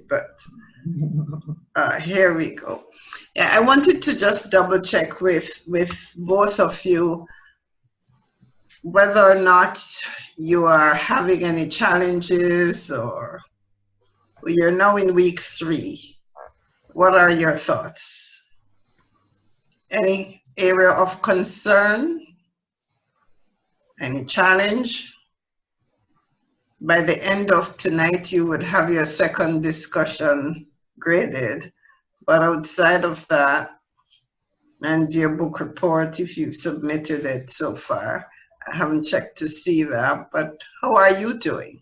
but here we go. Yeah, I wanted to just double check with both of you whether or not you are having any challenges, or you're now in week 3. What are your thoughts? Any area of concern? Any challenge? By the end of tonight, you would have your second discussion graded. But outside of that, and your book report, if you've submitted it so far, I haven't checked to see that, but how are you doing?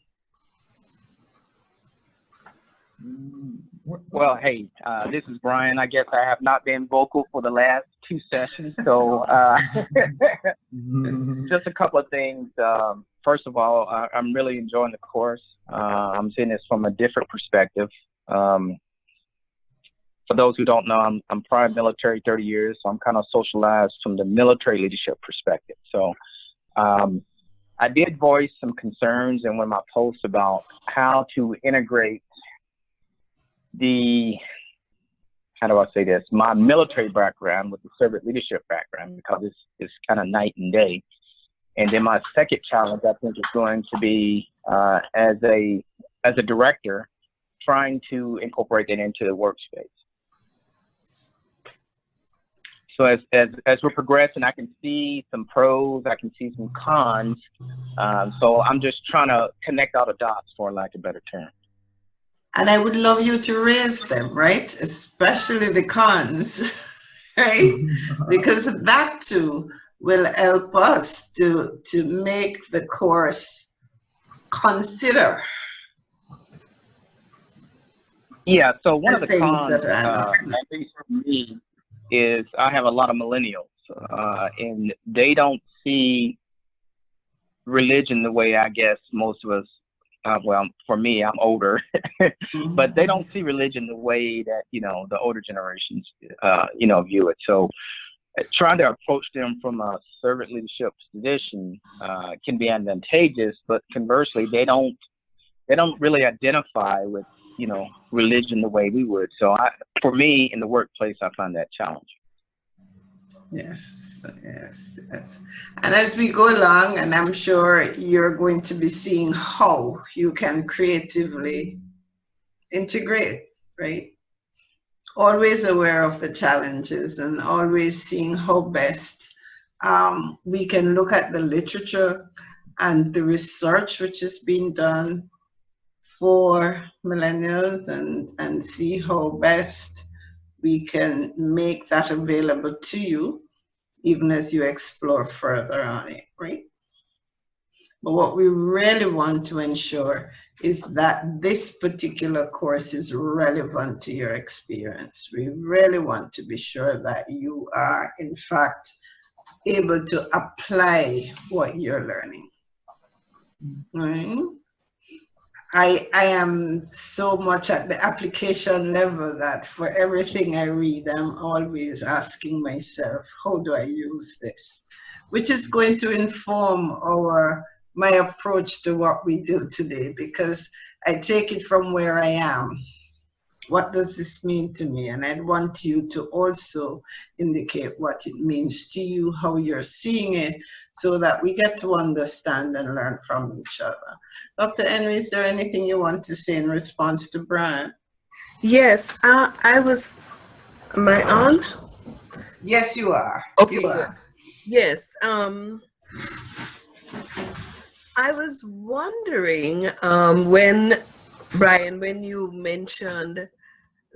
Well, hey, this is Brian. I guess I have not been vocal for the last 2 sessions, so just a couple of things. First of all, I'm really enjoying the course. I'm seeing this from a different perspective. For those who don't know, I'm prior military, 30 years, so I'm kind of socialized from the military leadership perspective. So I did voice some concerns in one of my posts about how to integrate how do I say this, my military background with the servant leadership background, because it's kind of night and day. And then my second challenge, I think, is going to be as a director, trying to incorporate that into the workspace. So as we're progressing, I can see some pros, I can see some cons. So I'm just trying to connect all the dots, for lack of a better term. And I would love you to raise them, right? Especially the cons, right? Because that too will help us to make the course consider. Yeah, so one of the things cons, that at least for me, is I have a lot of millennials, and they don't see religion the way I guess most of us, well, for me, I'm older, but they don't see religion the way that, the older generations, view it. So trying to approach them from a servant leadership position can be advantageous, but conversely, they don't really identify with, religion the way we would. So for me, in the workplace, I find that challenging. Yes. And as we go along, and I'm sure you're going to be seeing how you can creatively integrate, right? Always aware of the challenges and always seeing how best we can look at the literature and the research which is being done for millennials and see how best we can make that available to you, even as you explore further on it, right? But what we really want to ensure is that this particular course is relevant to your experience. We really want to be sure that you are, in fact, able to apply what you're learning. Right? I am so much at the application level that for everything I read, I'm always asking myself, how do I use this? Which is going to inform my approach to what we do today, because I take it from where I am. What does this mean to me? And I'd want you to also indicate what it means to you, how you're seeing it, so that we get to understand and learn from each other. Dr. Henry, is there anything you want to say in response to Brian? Yes, am I on? Yes, you are. Okay, you are. Yes. I was wondering Brian, when you mentioned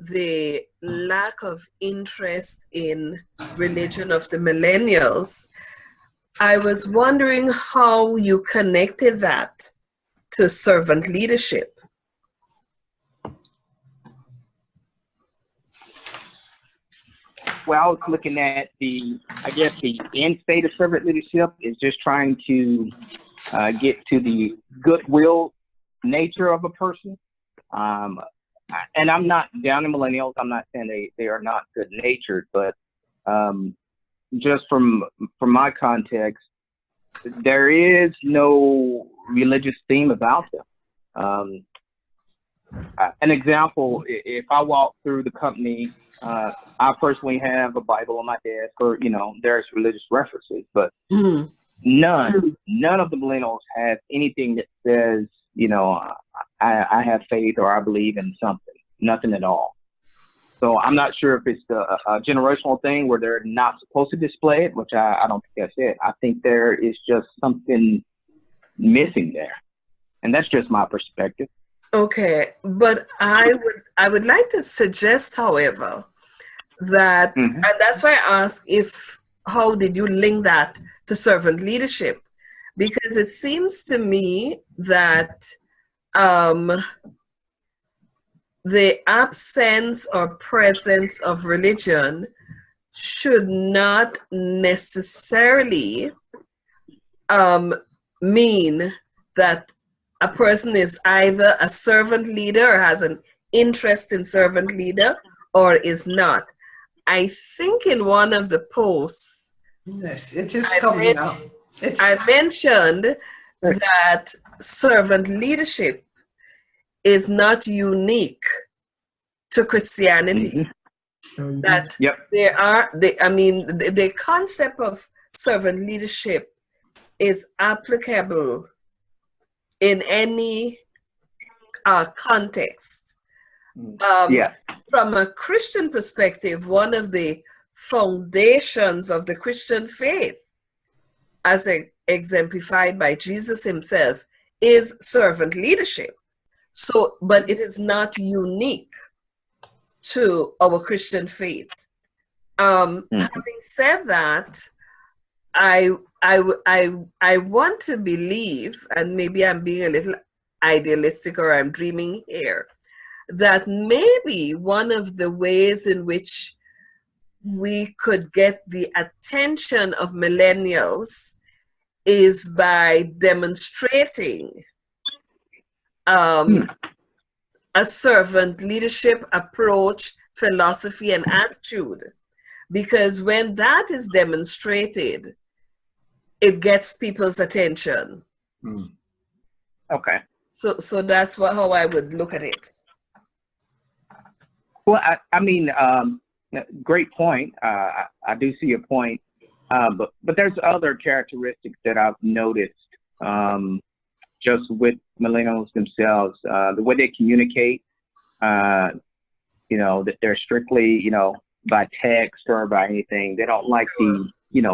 the lack of interest in religion of the millennials, I was wondering how you connected that to servant leadership. Well, I was looking at the end state of servant leadership is just trying to get to the goodwill nature of a person. And I'm not down in millennials. I'm not saying they are not good natured, but just from my context, there is no religious theme about them. an example, if I walk through the company, I personally have a Bible on my desk, or there's religious references, but none of the millennials have anything that says, I have faith or I believe in something. Nothing at all. So I'm not sure if it's a generational thing where they're not supposed to display it, which I don't think that's it. I think there is just something missing there, and that's just my perspective. Okay, but I would like to suggest, however, that, and that's why I asked how did you link that to servant leadership? Because it seems to me that the absence or presence of religion should not necessarily mean that a person is either a servant leader or has an interest in servant leader or is not. I think in one of the posts, yes, it is coming out. I mentioned that servant leadership is not unique to Christianity. That the concept of servant leadership is applicable in any context. From a Christian perspective, one of the foundations of the Christian faith, as exemplified by Jesus himself, is servant leadership. So, but it is not unique to our Christian faith. Having said that, I want to believe, and maybe I'm being a little idealistic or I'm dreaming here, that maybe one of the ways in which we could get the attention of millennials is by demonstrating a servant leadership approach, philosophy, and attitude. Because when that is demonstrated, it gets people's attention. Okay. So that's how I would look at it. Well, I mean, great point. I do see your point, but there's other characteristics that I've noticed just with millennials themselves. The way they communicate, that they're strictly, by text or by anything. They don't like the,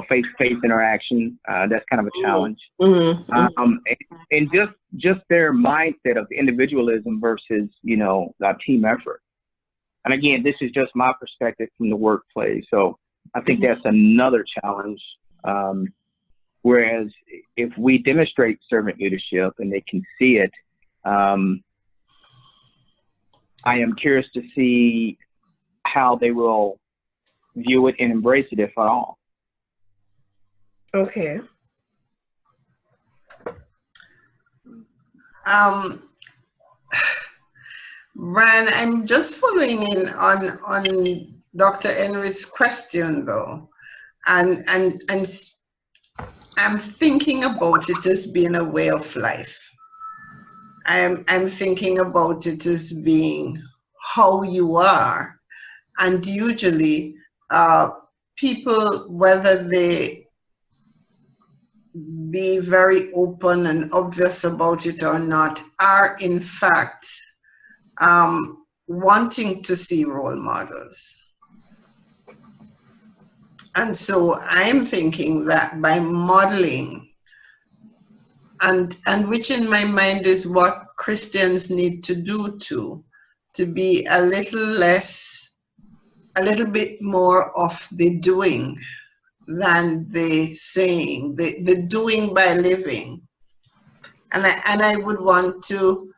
face-to-face interaction. That's kind of a challenge. And just their mindset of individualism versus, team effort. And again, this is just my perspective from the workplace. So I think that's another challenge. Whereas if we demonstrate servant leadership and they can see it, I am curious to see how they will view it and embrace it, if at all. Okay. Brian, I'm just following in on Dr. Henry's question though, and I'm thinking about it as being a way of life. I'm thinking about it as being how you are, and usually people, whether they be very open and obvious about it or not, are in fact wanting to see role models. And so I'm thinking that by modeling, and which in my mind is what Christians need to do to be a little bit more of the doing than the saying, the doing by living. And I would want to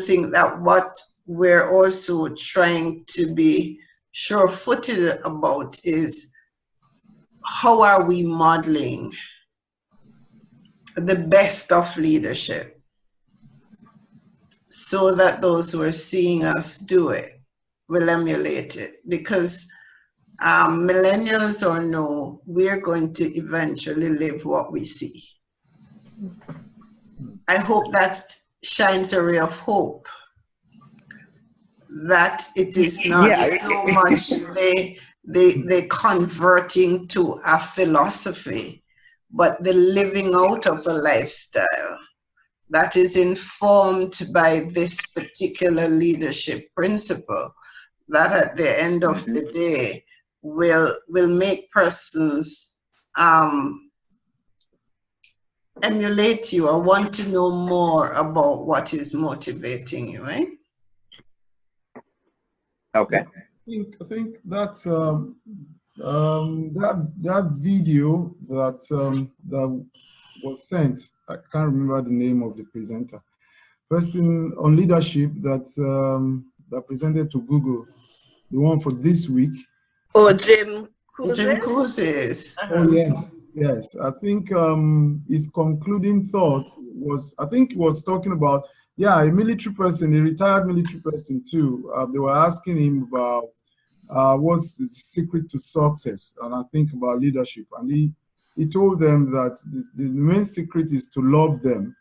think that what we're also trying to be sure-footed about is how are we modeling the best of leadership so that those who are seeing us do it will emulate it. Because millennials or no, we're going to eventually live what we see. I hope that shines a ray of hope that it is not so much they converting to a philosophy, but the living out of a lifestyle that is informed by this particular leadership principle, that at the end of the day will make persons emulate you or want to know more about what is motivating you, right? Okay. I think that that video that was sent, I can't remember the name of the presenter, person on leadership that that presented to Google, the one for this week. Oh, Jim Kouzes? Jim Kouzes. Oh yes. I think his concluding thought was, I think he was talking about, a military person, a retired military person too. They were asking him about what's the secret to success, and I think about leadership, and he told them that the main secret is to love them.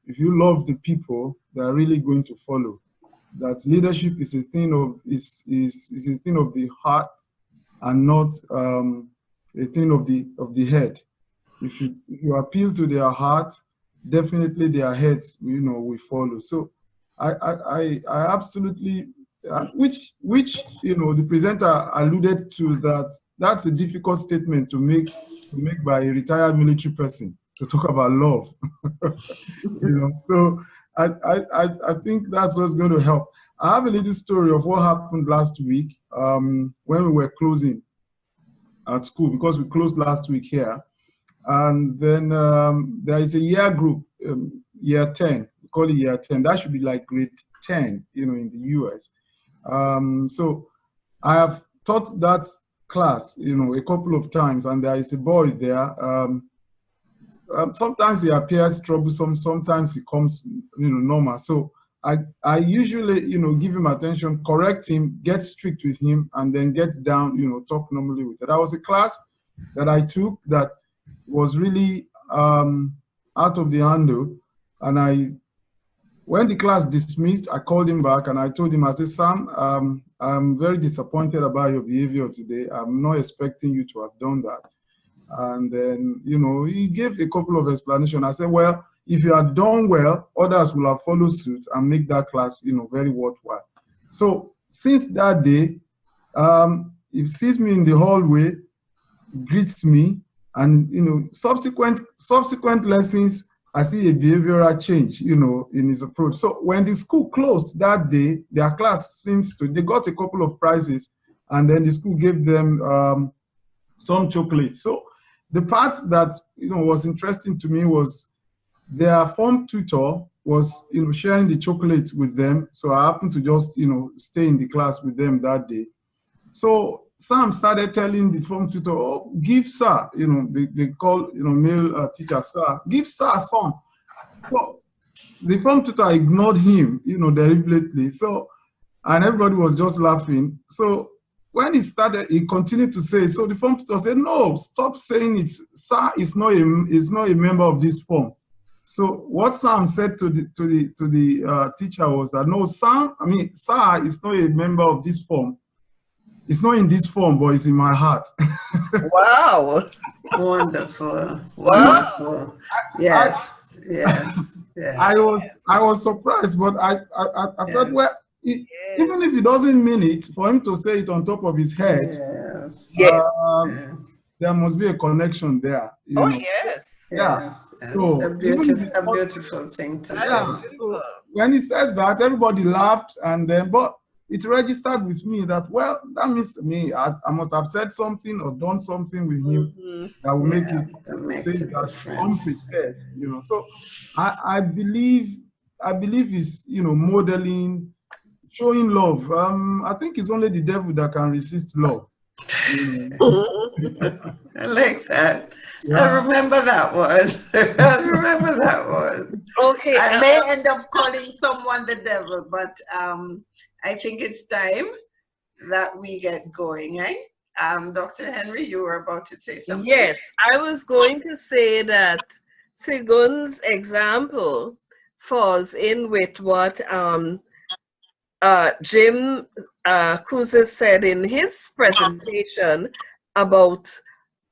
If you love the people, they're really going to follow. That leadership is a thing of is a thing of the heart, and not a thing of the head. If you appeal to their heart, definitely their heads, will follow. So I absolutely, which the presenter alluded to, that that's a difficult statement to make by a retired military person, to talk about love. So I think that's what's going to help. I have a little story of what happened last week when we were closing at school, because we closed last week here. And then there is a year group, year 10, we call it year 10. That should be like grade 10, in the US. So I have taught that class, a couple of times, and there is a boy there. Sometimes he appears troublesome, sometimes he comes, normal. So I usually, give him attention, correct him, get strict with him, and then get down, talk normally with it. That was a class that I took that was really out of the handle. And when the class dismissed, I called him back and I told him, I said, Sam, I'm very disappointed about your behavior today. I'm not expecting you to have done that. And then, he gave a couple of explanations. I said, well, if you had done well, others will have followed suit and make that class, very worthwhile. So since that day, he sees me in the hallway, greets me, and subsequent lessons, I see a behavioral change, in his approach. So when the school closed that day, their class they got a couple of prizes, and then the school gave them some chocolates. So the part that was interesting to me was their form tutor was sharing the chocolates with them. So I happened to just stay in the class with them that day. So Sam started telling the form tutor, oh, give sir, they call male teacher sir, give sir some. So the form tutor ignored him, deliberately. So, and everybody was just laughing. So when he continued to say, so the form tutor said, no, stop saying it. Sir is not a member of this form. So what Sam said to the teacher was that, no, sir is not a member of this form. It's not in this form, but it's in my heart. Wow. Wonderful. Wonderful. Yes. I was surprised, but I thought, well, even if he doesn't mean it, for him to say it on top of his head, there must be a connection there. Yes. Yeah. So a beautiful thing to say. So when he said that, everybody laughed, and then, but it registered with me that, well, that means to me, I must have said something or done something with him that will make it say that unprepared, So I believe is, modeling, showing love. I think it's only the devil that can resist love. I like that. Yeah. I remember that one. Okay. I may end up calling someone the devil, but I think it's time that we get going, right? Dr. Henry, you were about to say something. Yes, I was going to say that Segun's example falls in with what Jim Kuza said in his presentation about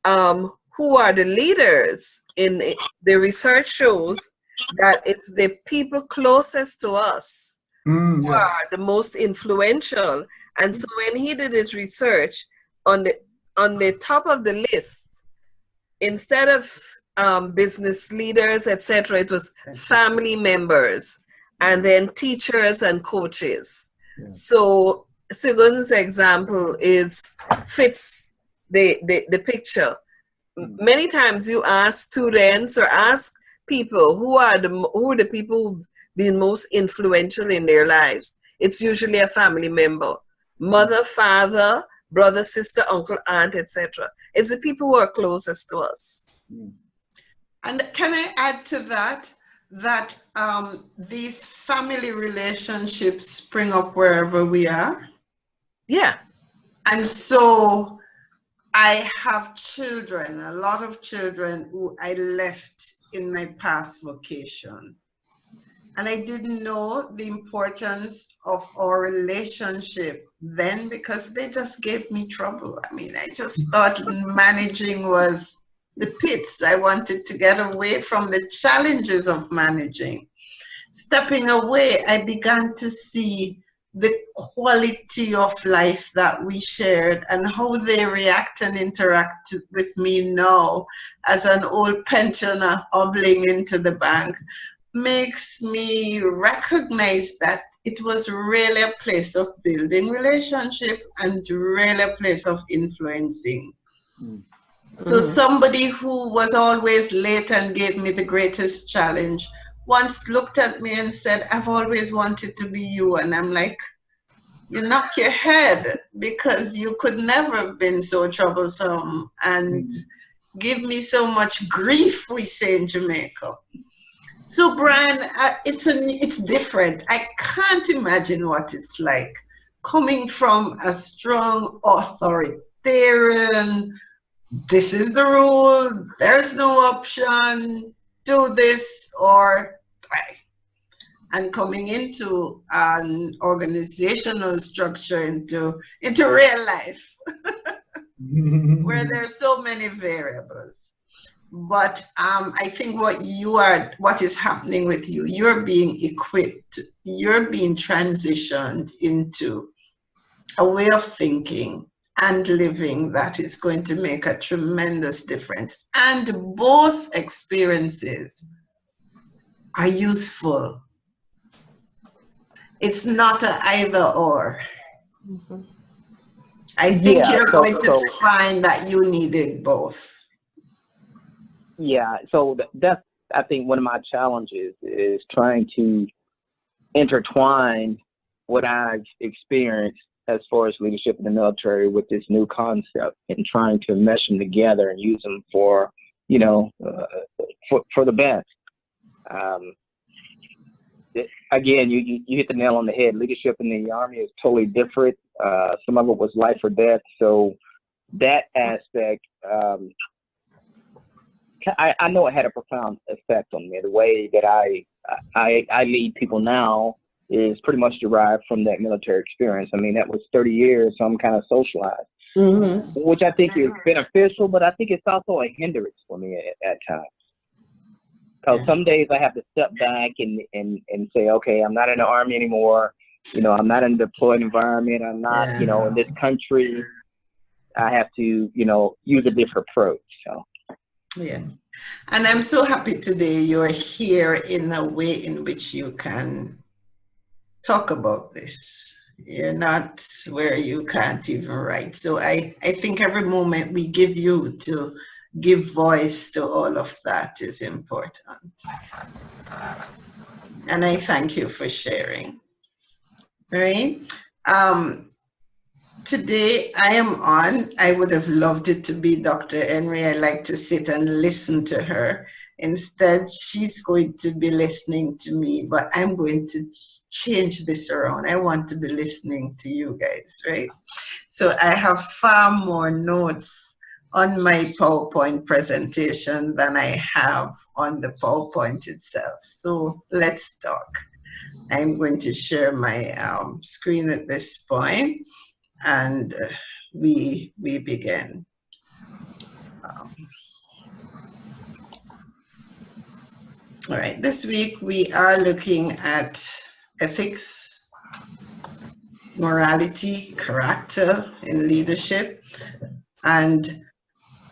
who are the leaders in the research shows that it's the people closest to us who Yes. are the most influential. And so when he did his research, on the top of the list, instead of business leaders, etc., it was family members and then teachers and coaches. Yeah. So Sigun's example fits the picture. Many times you ask students or ask people who are the people who've been most influential in their lives. It's usually a family member, mother, father, brother, sister, uncle, aunt, etc. It's the people who are closest to us. And can I add to that these family relationships spring up wherever we are? Yeah. And so I have children, a lot of children who I left in my past vocation. And I didn't know the importance of our relationship then because they just gave me trouble. I mean, I just thought managing was the pits. I wanted to get away from the challenges of managing. Stepping away, I began to see the quality of life that we shared and how they react and interact with me now as an old pensioner hobbling into the bank makes me recognize that it was really a place of building relationship and really a place of influencing. So somebody who was always late and gave me the greatest challenge once looked at me and said, I've always wanted to be you. And I'm like, you knock your head because you could never have been so troublesome and give me so much grief, we say in Jamaica. So Brian, it's different. I can't imagine what it's like coming from a strong authoritarian, this is the rule, there's no option, do this or die. And coming into an organizational structure, into real life, where there's so many variables. But I think what is happening with you, you're being equipped, you're being transitioned into a way of thinking and living that is going to make a tremendous difference. And both experiences are useful. It's not an either or. I think you're going to find that you needed both. Yeah, so that's, I think, one of my challenges is trying to intertwine what I've experienced as far as leadership in the military with this new concept and trying to mesh them together and use them for, you know, for the best. Again, you hit the nail on the head. Leadership in the Army is totally different. Some of it was life or death. So that aspect, I know it had a profound effect on me. The way that I lead people now is pretty much derived from that military experience. I mean, that was 30 years, so I'm kind of socialized, which I think is beneficial, but I think it's also a hindrance for me at times. Because some days I have to step back and say, okay, I'm not in the Army anymore. You know, I'm not in a deployed environment. I'm not, you know, in this country. I have to, you know, use a different approach. So. Yeah. And I'm so happy today you're here in a way in which you can talk about this. You're not where you can't even write. So I think every moment we give you to give voice to all of that is important. And I thank you for sharing. Right? Today I am on. I would have loved it to be Dr. Henry. I like to sit and listen to her. Instead, she's going to be listening to me, but I'm going to change this around. I want to be listening to you guys, right? So I have far more notes on my PowerPoint presentation than I have on the PowerPoint itself. So let's talk. I'm going to share my screen at this point, and we begin. All right, this week we are looking at ethics, morality, character in leadership, and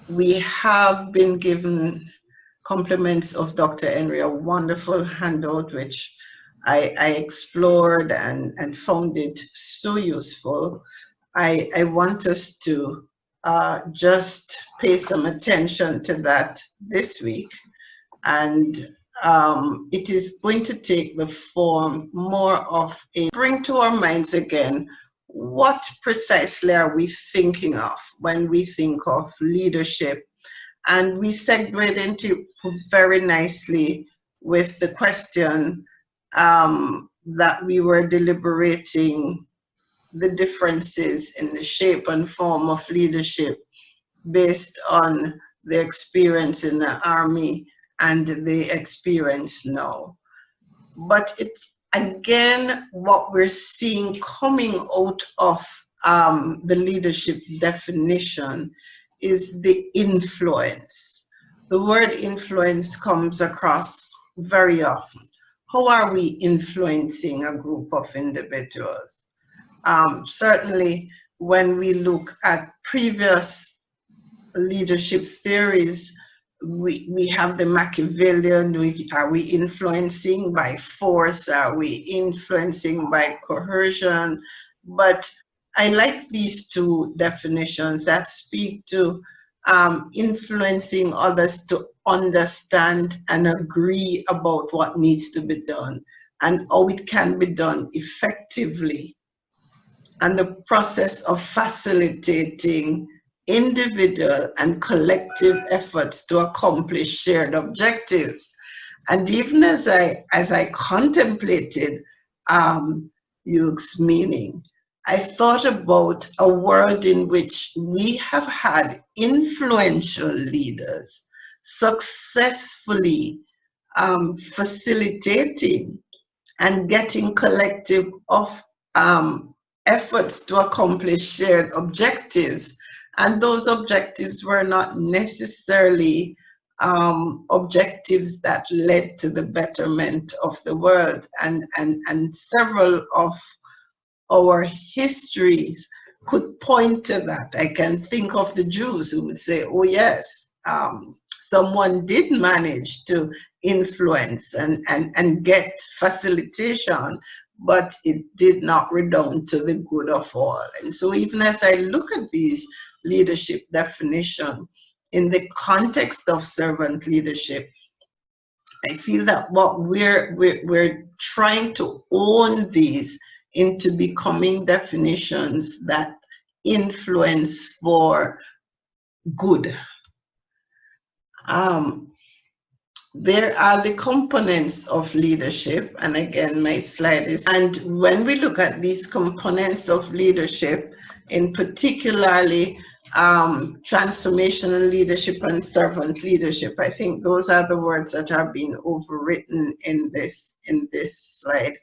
we have been given compliments of Dr. Henry, a wonderful handout which I explored and found it so useful. I want us to just pay some attention to that this week, and it is going to take the form more of a bring to our minds again, what precisely are we thinking of when we think of leadership? And we segued into very nicely with the question that we were deliberating the differences in the shape and form of leadership based on the experience in the Army and the experience now. But it's again what we're seeing coming out of the leadership definition is the influence. The word influence comes across very often. How are we influencing a group of individuals? Certainly, when we look at previous leadership theories, we have the Machiavellian. Are we influencing by force? Are we influencing by coercion? But I like these two definitions that speak to influencing others to understand and agree about what needs to be done and how it can be done effectively, and the process of facilitating individual and collective efforts to accomplish shared objectives. And even as I contemplated Hugh's meaning, I thought about a world in which we have had influential leaders successfully facilitating and getting collective efforts to accomplish shared objectives. And those objectives were not necessarily objectives that led to the betterment of the world. And several of our histories could point to that. I can think of the Jews who would say, oh yes, someone did manage to influence and get facilitation, but it did not redound to the good of all. And so even as I look at these leadership definition in the context of servant leadership, I feel that what we're trying to own these into becoming definitions that influence for good. There are the components of leadership, and again my slide is, and when we look at these components of leadership, in particularly transformational leadership and servant leadership, I think those are the words that are being overwritten in this slide.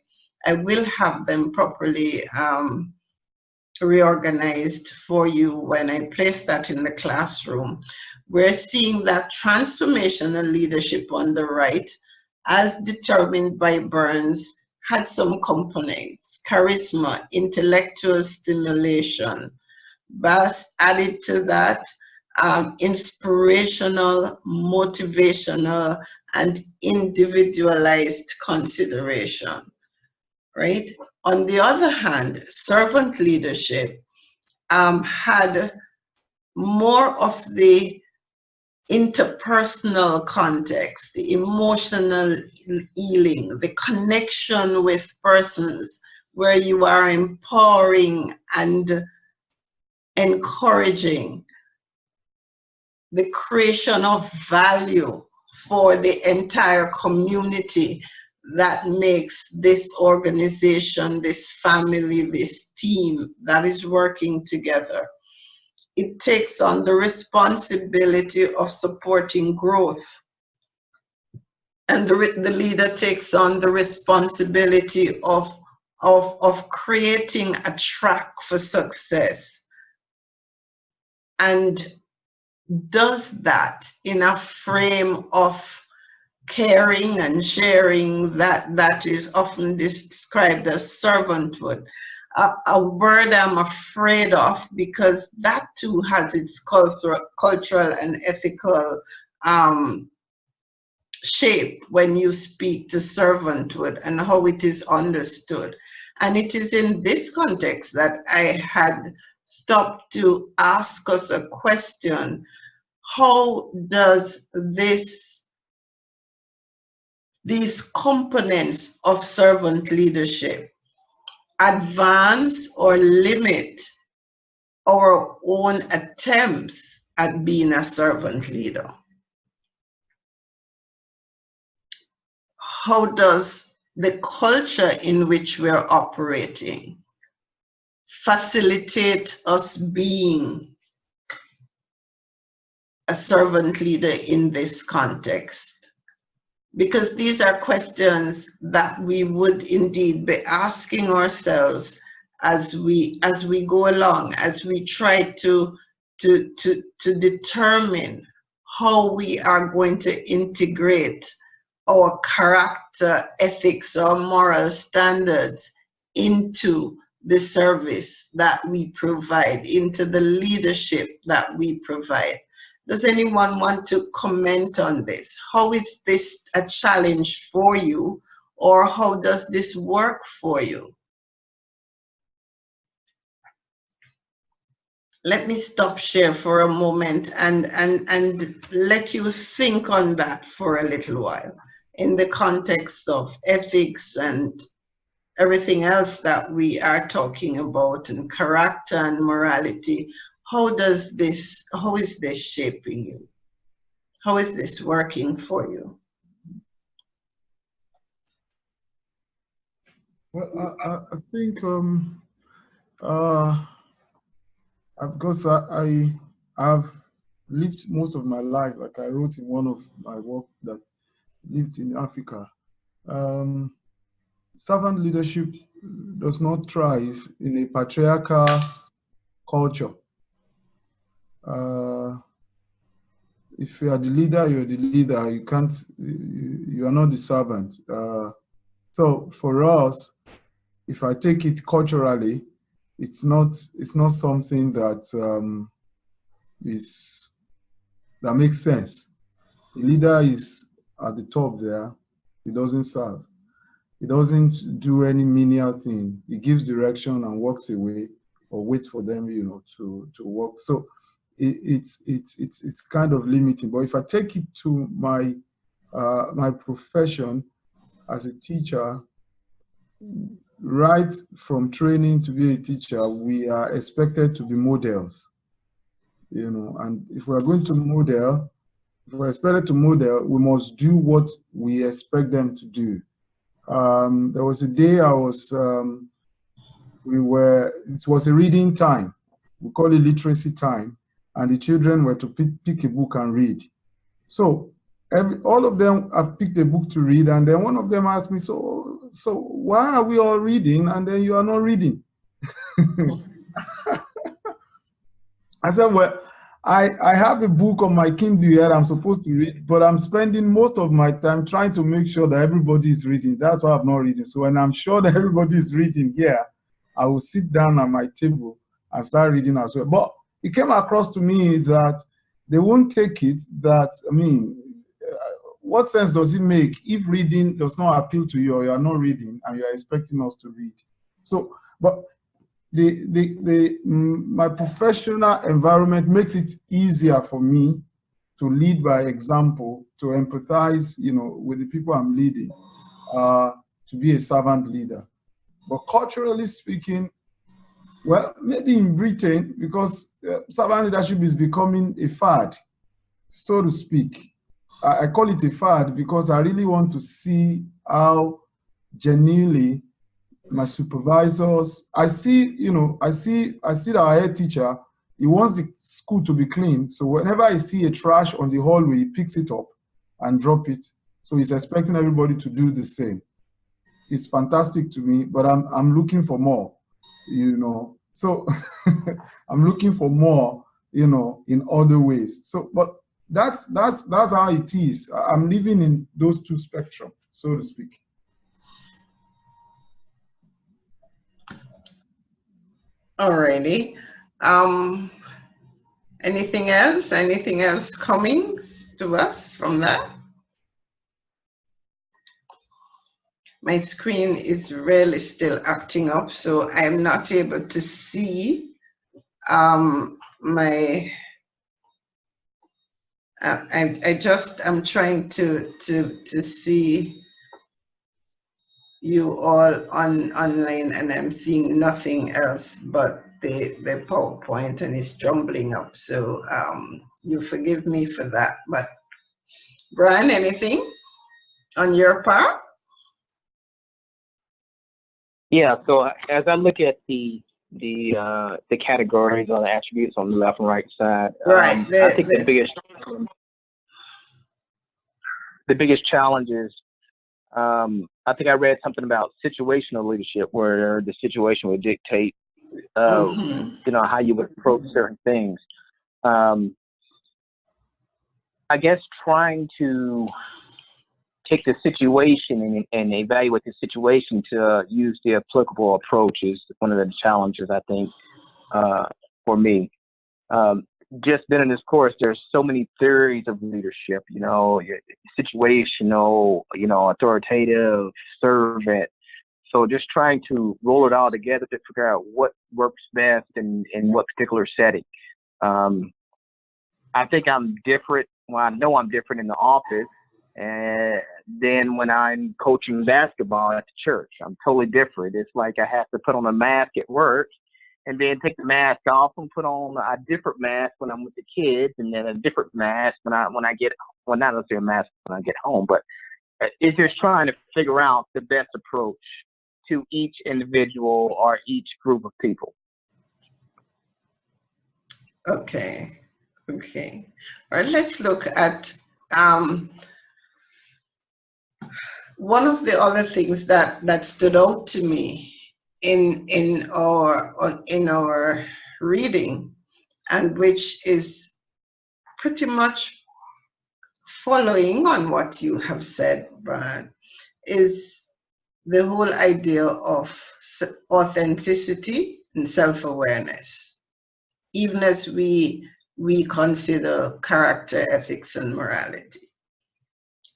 I will have them properly reorganized for you when I place that in the classroom. We're seeing that transformational leadership on the right, as determined by Burns, had some components: charisma, intellectual stimulation. Bass added to that inspirational, motivational, and individualized consideration, right? On the other hand, servant leadership had more of the interpersonal context, the emotional healing, the connection with persons, where you are empowering and encouraging the creation of value for the entire community that makes this organization, this family, this team that is working together. It takes on the responsibility of supporting growth And the leader takes on the responsibility of creating a track for success, and does that in a frame of caring and sharing that is often described as servanthood. A word I'm afraid of, because that too has its cultural and ethical shape when you speak to servanthood and how it is understood. And it is in this context that I had stopped to ask us a question: how does these components of servant leadership advance or limit our own attempts at being a servant leader? How does the culture in which we're operating facilitate us being a servant leader in this context? Because these are questions that we would indeed be asking ourselves as we go along, as we try to determine how we are going to integrate our character, ethics, or moral standards into the service that we provide, into the leadership that we provide. Does anyone want to comment on this? How is this a challenge for you, or how does this work for you? Let me stop share for a moment and let you think on that for a little while, in the context of ethics and everything else that we are talking about, and character and morality. How is this shaping you? How is this working for you? Well, I think because I've lived most of my life, like I wrote in one of my work, that lived in Africa. Servant leadership does not thrive in a patriarchal culture. If you are the leader, you're the leader. You can't. You are not the servant. So for us, if I take it culturally, it's not something that that makes sense. The leader is at the top there. He doesn't serve. He doesn't do any menial thing. He gives direction and walks away, or waits for them, to work. So it's kind of limiting. But if I take it to my my profession as a teacher, right from training to be a teacher, we are expected to be models. And if we are going to model, if we're expected to model, we must do what we expect them to do. There was a day it was a reading time. We call it literacy time, and the children were to pick a book and read. So all of them have picked a book to read, and then one of them asked me, so why are we all reading and then you are not reading? I said, well, I have a book on my Kindle here I'm supposed to read, but I'm spending most of my time trying to make sure that everybody is reading. That's why I'm not reading. So when I'm sure that everybody is reading here, I will sit down at my table and start reading as well. But it came across to me that they won't take it that, what sense does it make if reading does not appeal to you, or you are not reading and you are expecting us to read? So, but my professional environment makes it easier for me to lead by example, to empathize, with the people I'm leading, to be a servant leader. But culturally speaking, well, maybe in Britain, because servant leadership is becoming a fad, so to speak. I call it a fad because I really want to see how genuinely my supervisors, I see that our head teacher, he wants the school to be clean. So whenever I see a trash on the hallway, he picks it up and drop it So he's expecting everybody to do the same. It's fantastic to me, but I'm looking for more, you know. So I'm looking for more, you know, in other ways. So, but that's how it is. I'm living in those two spectrum, so to speak. Alrighty. Anything else? Anything else coming to us from that? My screen is really still acting up, so I'm not able to see my. I'm trying to see you all online, and I'm seeing nothing else but the PowerPoint, and it's jumbling up. So you forgive me for that. But Brian, anything on your part? Yeah. So as I look at the categories or the attributes on the left and right side, Right. I think the biggest challenge is, I think I read something about situational leadership, where the situation would dictate, you know, how you would approach certain things. I guess trying to take the situation and evaluate the situation to use the applicable approach is one of the challenges, I think, for me. Just been in this course, there's so many theories of leadership, you know, situational, you know, authoritative, servant. So just trying to roll it all together to figure out what works best in what particular setting. I think I'm different. Well, I know I'm different in the office, and then when I'm coaching basketball at the church, I'm totally different. It's like I have to put on a mask at work, and then take the mask off and put on a different mask when I'm with the kids, and then a different mask when I get, well, not necessarily a mask when I get home, but it's just trying to figure out the best approach to each individual or each group of people. Okay. Okay. All right, let's look at one of the other things that stood out to me in our reading, and which is pretty much following on what you have said, Brian, is the whole idea of authenticity and self-awareness, even as we consider character, ethics, and morality.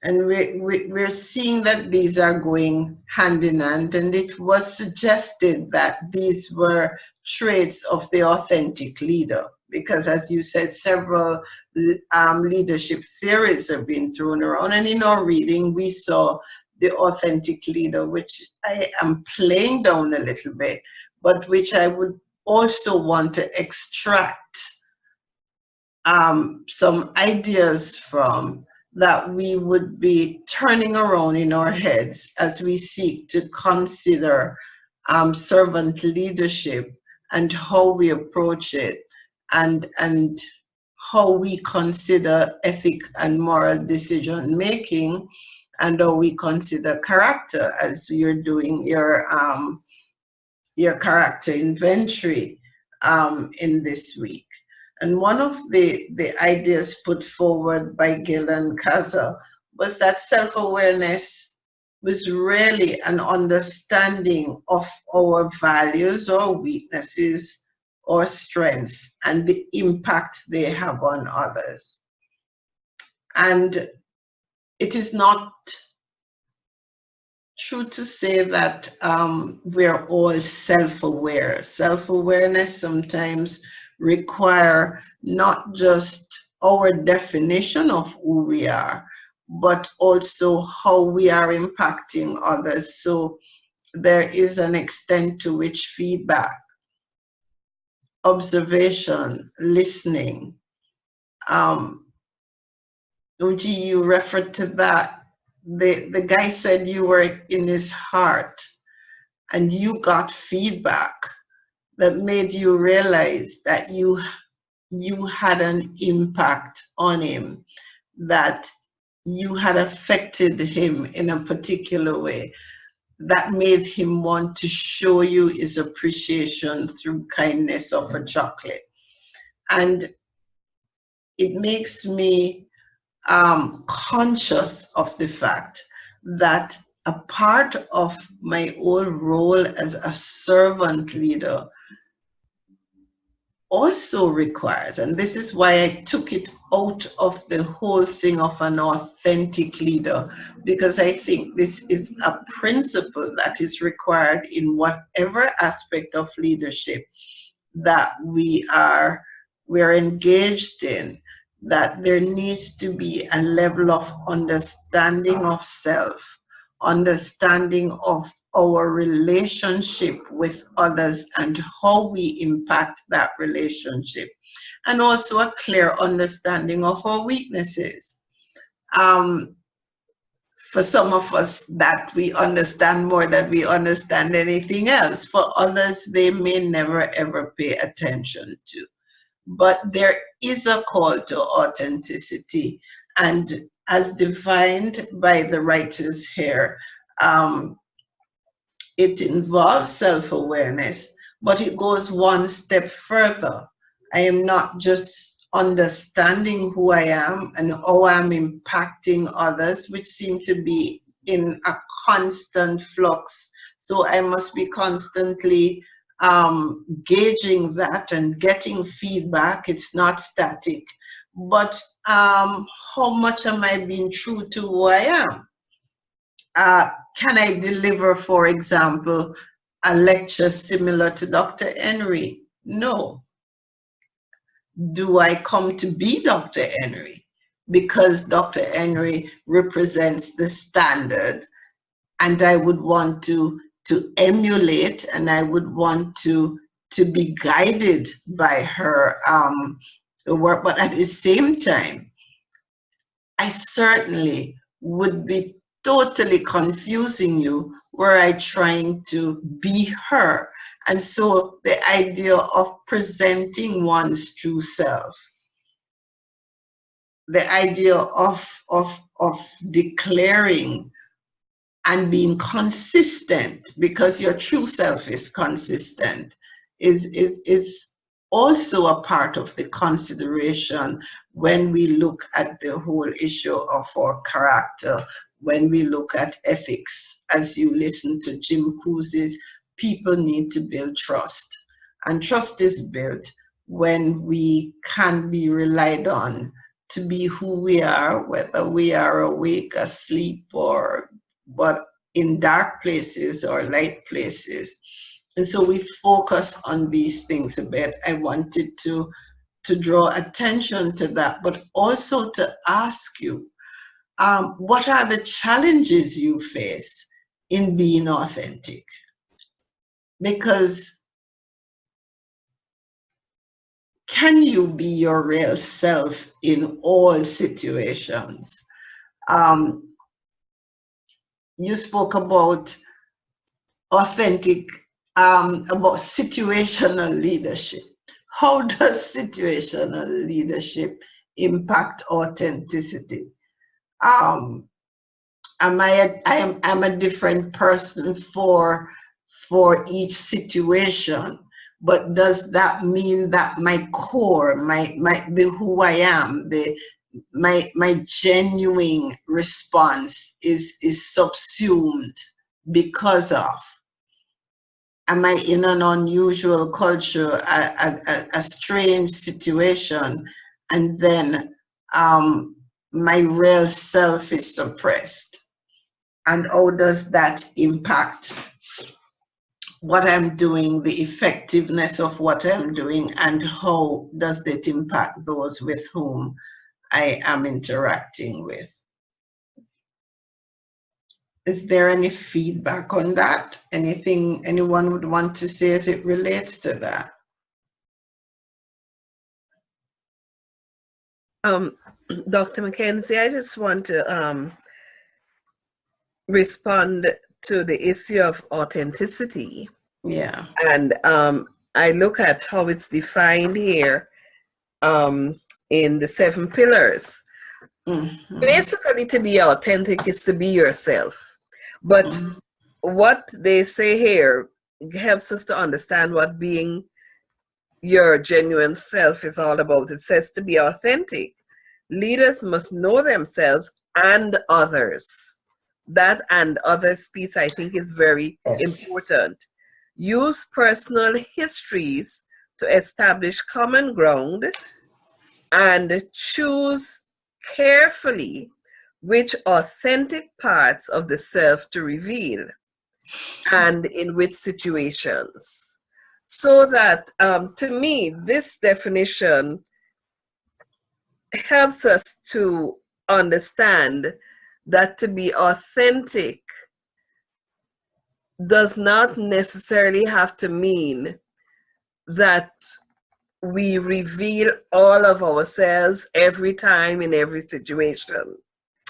And we're seeing that these are going hand in hand, and it was suggested that these were traits of the authentic leader, because as you said, several leadership theories are being thrown around, and in our reading we saw the authentic leader, which I am playing down a little bit, but which I would also want to extract some ideas from, that we would be turning around in our heads as we seek to consider servant leadership and how we approach it, and how we consider ethic and moral decision making, and how we consider character as you're doing your character inventory in this week. And one of the ideas put forward by Gil and Kaza was that self-awareness was really an understanding of our values, our weaknesses, our strengths, and the impact they have on others. And it is not true to say that we're all self-aware. Self-awareness sometimes require not just our definition of who we are, but also how we are impacting others. So there is an extent to which feedback, observation, listening, Uji, you referred to that. The guy said you were in his heart and you got feedback that made you realize that you had an impact on him, that you had affected him in a particular way that made him want to show you his appreciation through kindness of a chocolate. And it makes me conscious of the fact that a part of my old role as a servant leader also requires, and this is why I took it out of the whole thing of an authentic leader, because I think this is a principle that is required in whatever aspect of leadership that we're engaged in, that there needs to be a level of understanding of self, understanding of our relationship with others and how we impact that relationship, and also a clear understanding of our weaknesses. For some of us, that we understand more than we understand anything else. For others, they may never ever pay attention to. But there is a call to authenticity, and as defined by the writers here, it involves self-awareness, but it goes one step further. I am not just understanding who I am and how I'm impacting others, which seem to be in a constant flux. So I must be constantly gauging that and getting feedback. It's not static. But how much am I being true to who I am? Can I deliver, for example, a lecture similar to Dr. Henry? No. Do I come to be Dr. Henry because Dr. Henry represents the standard, and I would want to emulate, and I would want to be guided by her work, but at the same time, I certainly would be totally confusing you were I trying to be her. And so the idea of presenting one's true self, the idea of declaring and being consistent, because your true self is consistent, is also a part of the consideration when we look at the whole issue of our character, when we look at ethics. As you listen to Jim Cousins, people need to build trust. And trust is built when we can be relied on to be who we are, whether we are awake, asleep, or but in dark places or light places. And so we focus on these things a bit. I wanted to draw attention to that, but also to ask you, what are the challenges you face in being authentic? Because can you be your real self in all situations? You spoke about authentic, about situational leadership. How does situational leadership impact authenticity? I'm a different person for each situation, but does that mean that my core, the who I am, my genuine response is subsumed because of? Am I in an unusual culture, a strange situation, and then my real self is suppressed? And how does that impact what I'm doing, the effectiveness of what I'm doing, and how does it impact those with whom I am interacting with? Is there any feedback on that? Anything anyone would want to say as it relates to that? Dr. Mackenzie, I just want to respond to the issue of authenticity. Yeah. And I look at how it's defined here in the 7 pillars. Mhm. Basically, to be authentic is to be yourself. But what they say here helps us to understand what being your genuine self is all about. It says to be authentic, leaders must know themselves and others. That and others piece, I think, is very Yes. important. Use personal histories to establish common ground and choose carefully which authentic parts of the self to reveal and in which situations. So that, to me, this definition helps us to understand that to be authentic does not necessarily have to mean that we reveal all of ourselves every time in every situation.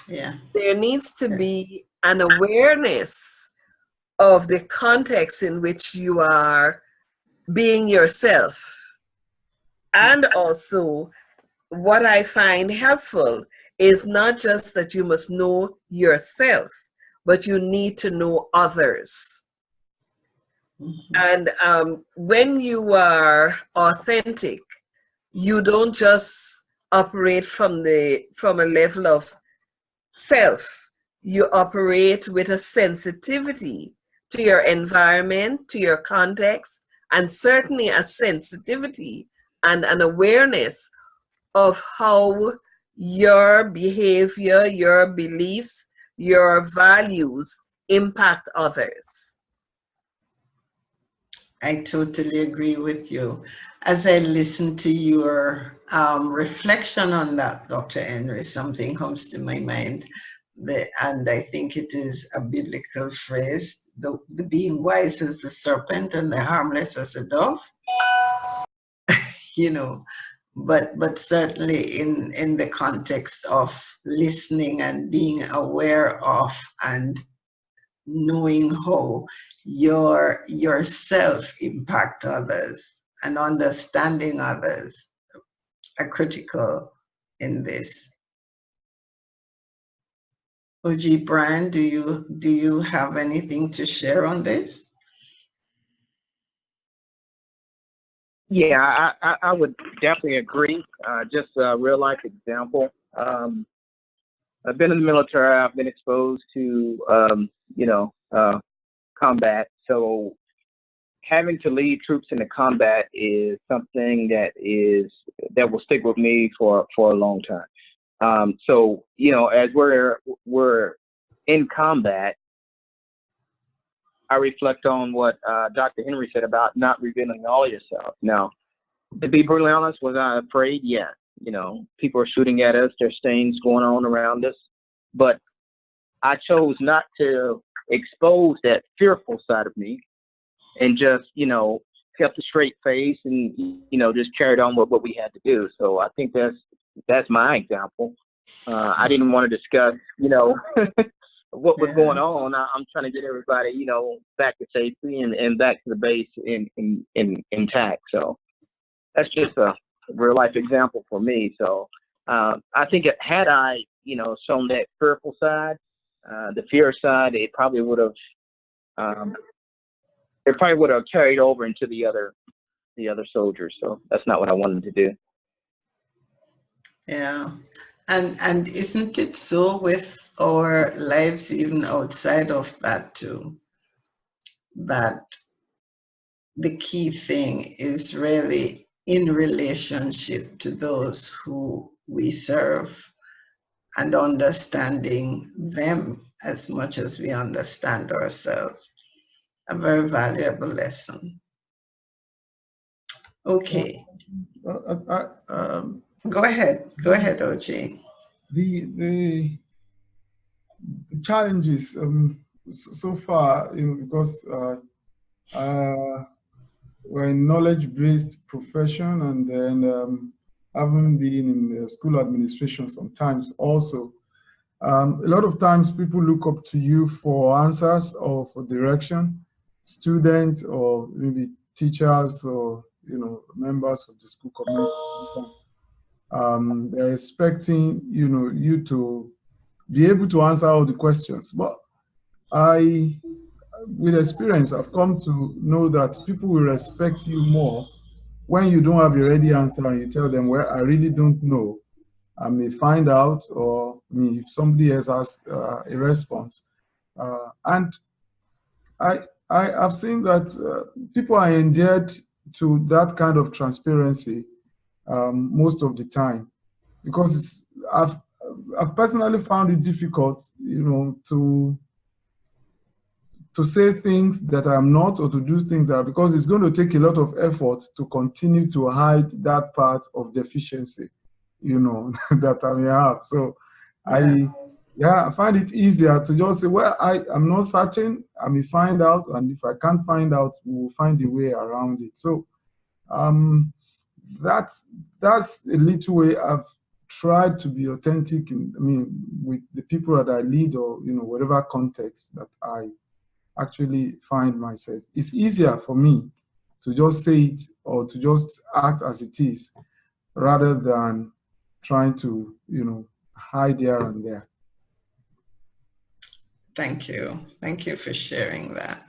Yeah. There needs to be an awareness of the context in which you are being yourself. And also, what I find helpful is not just that you must know yourself, but you need to know others. And when you are authentic, you don't just operate from a level of self. You operate with a sensitivity to your environment, to your context, and certainly a sensitivity and an awareness of how your behavior, your beliefs, your values impact others. I totally agree with you. As I listen to your reflection on that, Dr. Henry, something comes to my mind, and I think it is a biblical phrase, the being wise as the serpent and the harmless as a dove, you know, but certainly in the context of listening and being aware of and knowing how yourself impact others and understanding others are critical in this. OG Brian, do you have anything to share on this? Yeah, I would definitely agree. Just a real life example. I've been in the military. I've been exposed to, combat. So having to lead troops into combat is something that will stick with me for a long time. So as we're in combat, I reflect on what Dr. Henry said about not revealing all yourself. Now, to be brutally honest, was I afraid? Yeah. People are shooting at us. There's things going on around us. But I chose not to expose that fearful side of me and just, kept a straight face and, just carried on with what we had to do. So I think that's my example. I didn't want to discuss, what was going on. I'm trying to get everybody, back to safety and back to the base intact. So that's just a real life example for me. So I think had I, shown that fearful side, the fear side, it probably would have carried over into the other soldiers. So that's not what I wanted to do. Yeah. And isn't it so with our lives even outside of that too? That the key thing is really in relationship to those who we serve and understanding them as much as we understand ourselves. A very valuable lesson. Okay. Go ahead, OJ. The challenges so far, because we're a knowledge-based profession, and then having been in the school administration sometimes also, a lot of times people look up to you for answers or for direction, students or maybe teachers or members of the school community. They're expecting, you know, you to be able to answer all the questions. But with experience, I've come to know that people will respect you more when you don't have a ready answer and you tell them, well, I really don't know. I may find out, or if somebody else has a response. And I've seen that people are endeared to that kind of transparency most of the time, because I've personally found it difficult, you know, to say things that I'm not, or to do things that, because it's going to take a lot of effort to continue to hide that part of deficiency, you know, that I may have. So I find it easier to just say, well, I'm not certain, I may find out, and if I can't find out, we'll find a way around it. So that's a little way I've tried to be authentic with the people that I lead, or, you know, whatever context that I actually find myself. It's easier for me to just say it, or to just act as it is, rather than trying to, you know, hide here and there. Thank you. Thank you for sharing that.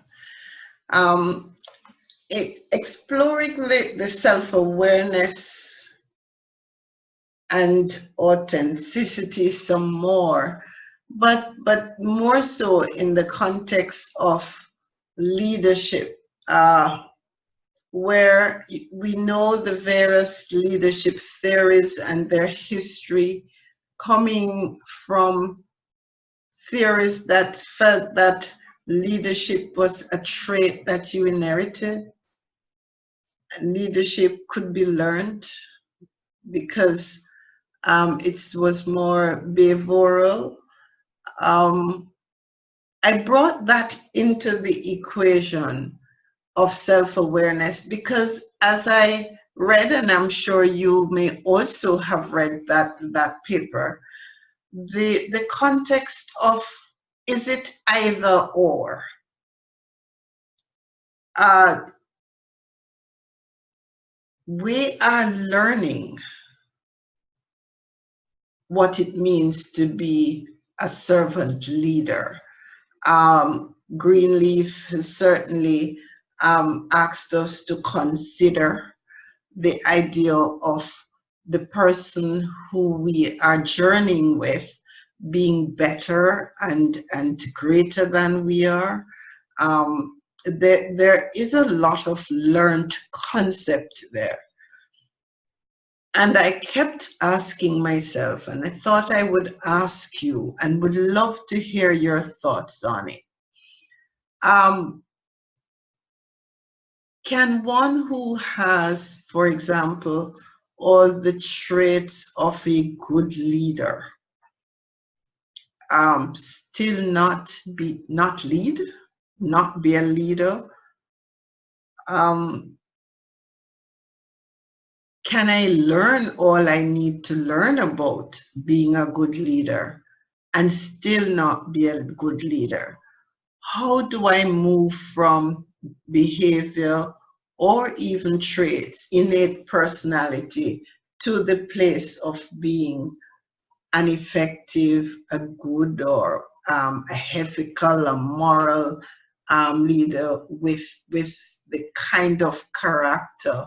Exploring the self-awareness and authenticity some more, but more so in the context of leadership, where we know the various leadership theories and their history, coming from theories that felt that leadership was a trait that you inherited. Leadership could be learned because it was more behavioral. I brought that into the equation of self-awareness because as I read, and I'm sure you may also have read that paper, the context of, is it either or? We are learning what it means to be a servant leader. Greenleaf has certainly asked us to consider the idea of the person who we are journeying with being better and greater than we are. There is a lot of learned concept there. And I kept asking myself, and I thought I would ask you and would love to hear your thoughts on it. Can one who has, for example, all the traits of a good leader still not be a leader? Can I learn all I need to learn about being a good leader and still not be a good leader? How do I move from behavior or even traits, innate personality, to the place of being an effective, a good, or a ethical, a moral leader with the kind of character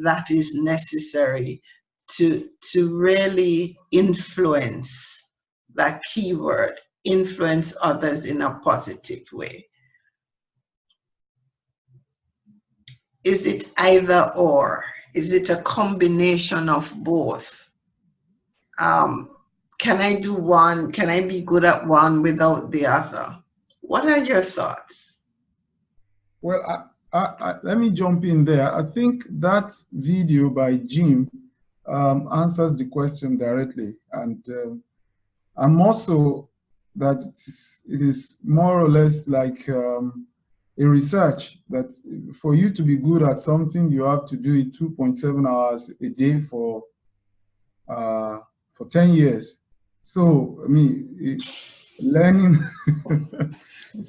that is necessary to really influence, that keyword, influence others in a positive way? Is it either or? Is it a combination of both? Can I do one? Can I be good at one without the other? What are your thoughts? Well, let me jump in there. I think that video by Jim answers the question directly. And I'm also that it is more or less like a research that for you to be good at something, you have to do it 2.7 hours a day for 10 years. So, I mean, learning,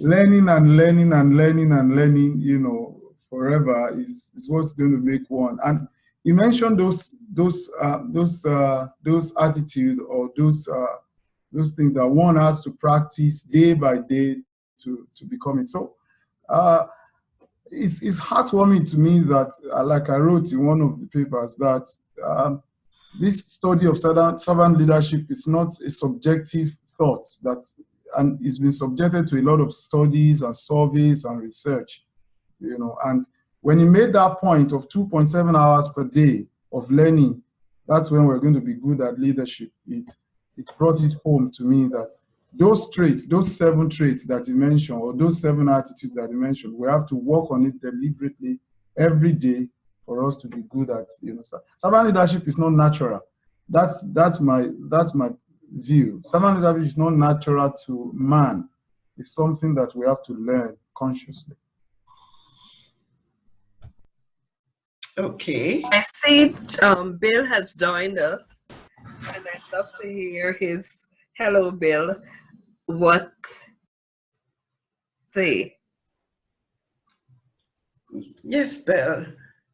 learning and learning and learning and learning, you know, forever is what's going to make one. And you mentioned those those attitude or those things that one has to practice day by day to become it. So it's heartwarming to me that, like I wrote in one of the papers, that this study of servant leadership is not a subjective thought, and it's been subjected to a lot of studies and surveys and research, and when he made that point of 2.7 hours per day of learning, that's when we're going to be good at leadership. It brought it home to me that those traits, those 7 traits that he mentioned, or those 7 attitudes that he mentioned, we have to work on it deliberately every day for us to be good at. Servant leadership is not natural. That's my view. Servant leadership is not natural to man. It's something that we have to learn consciously. Okay. I see Bill has joined us, and I'd love to hear his hello, Bill. What say? Yes, Bill.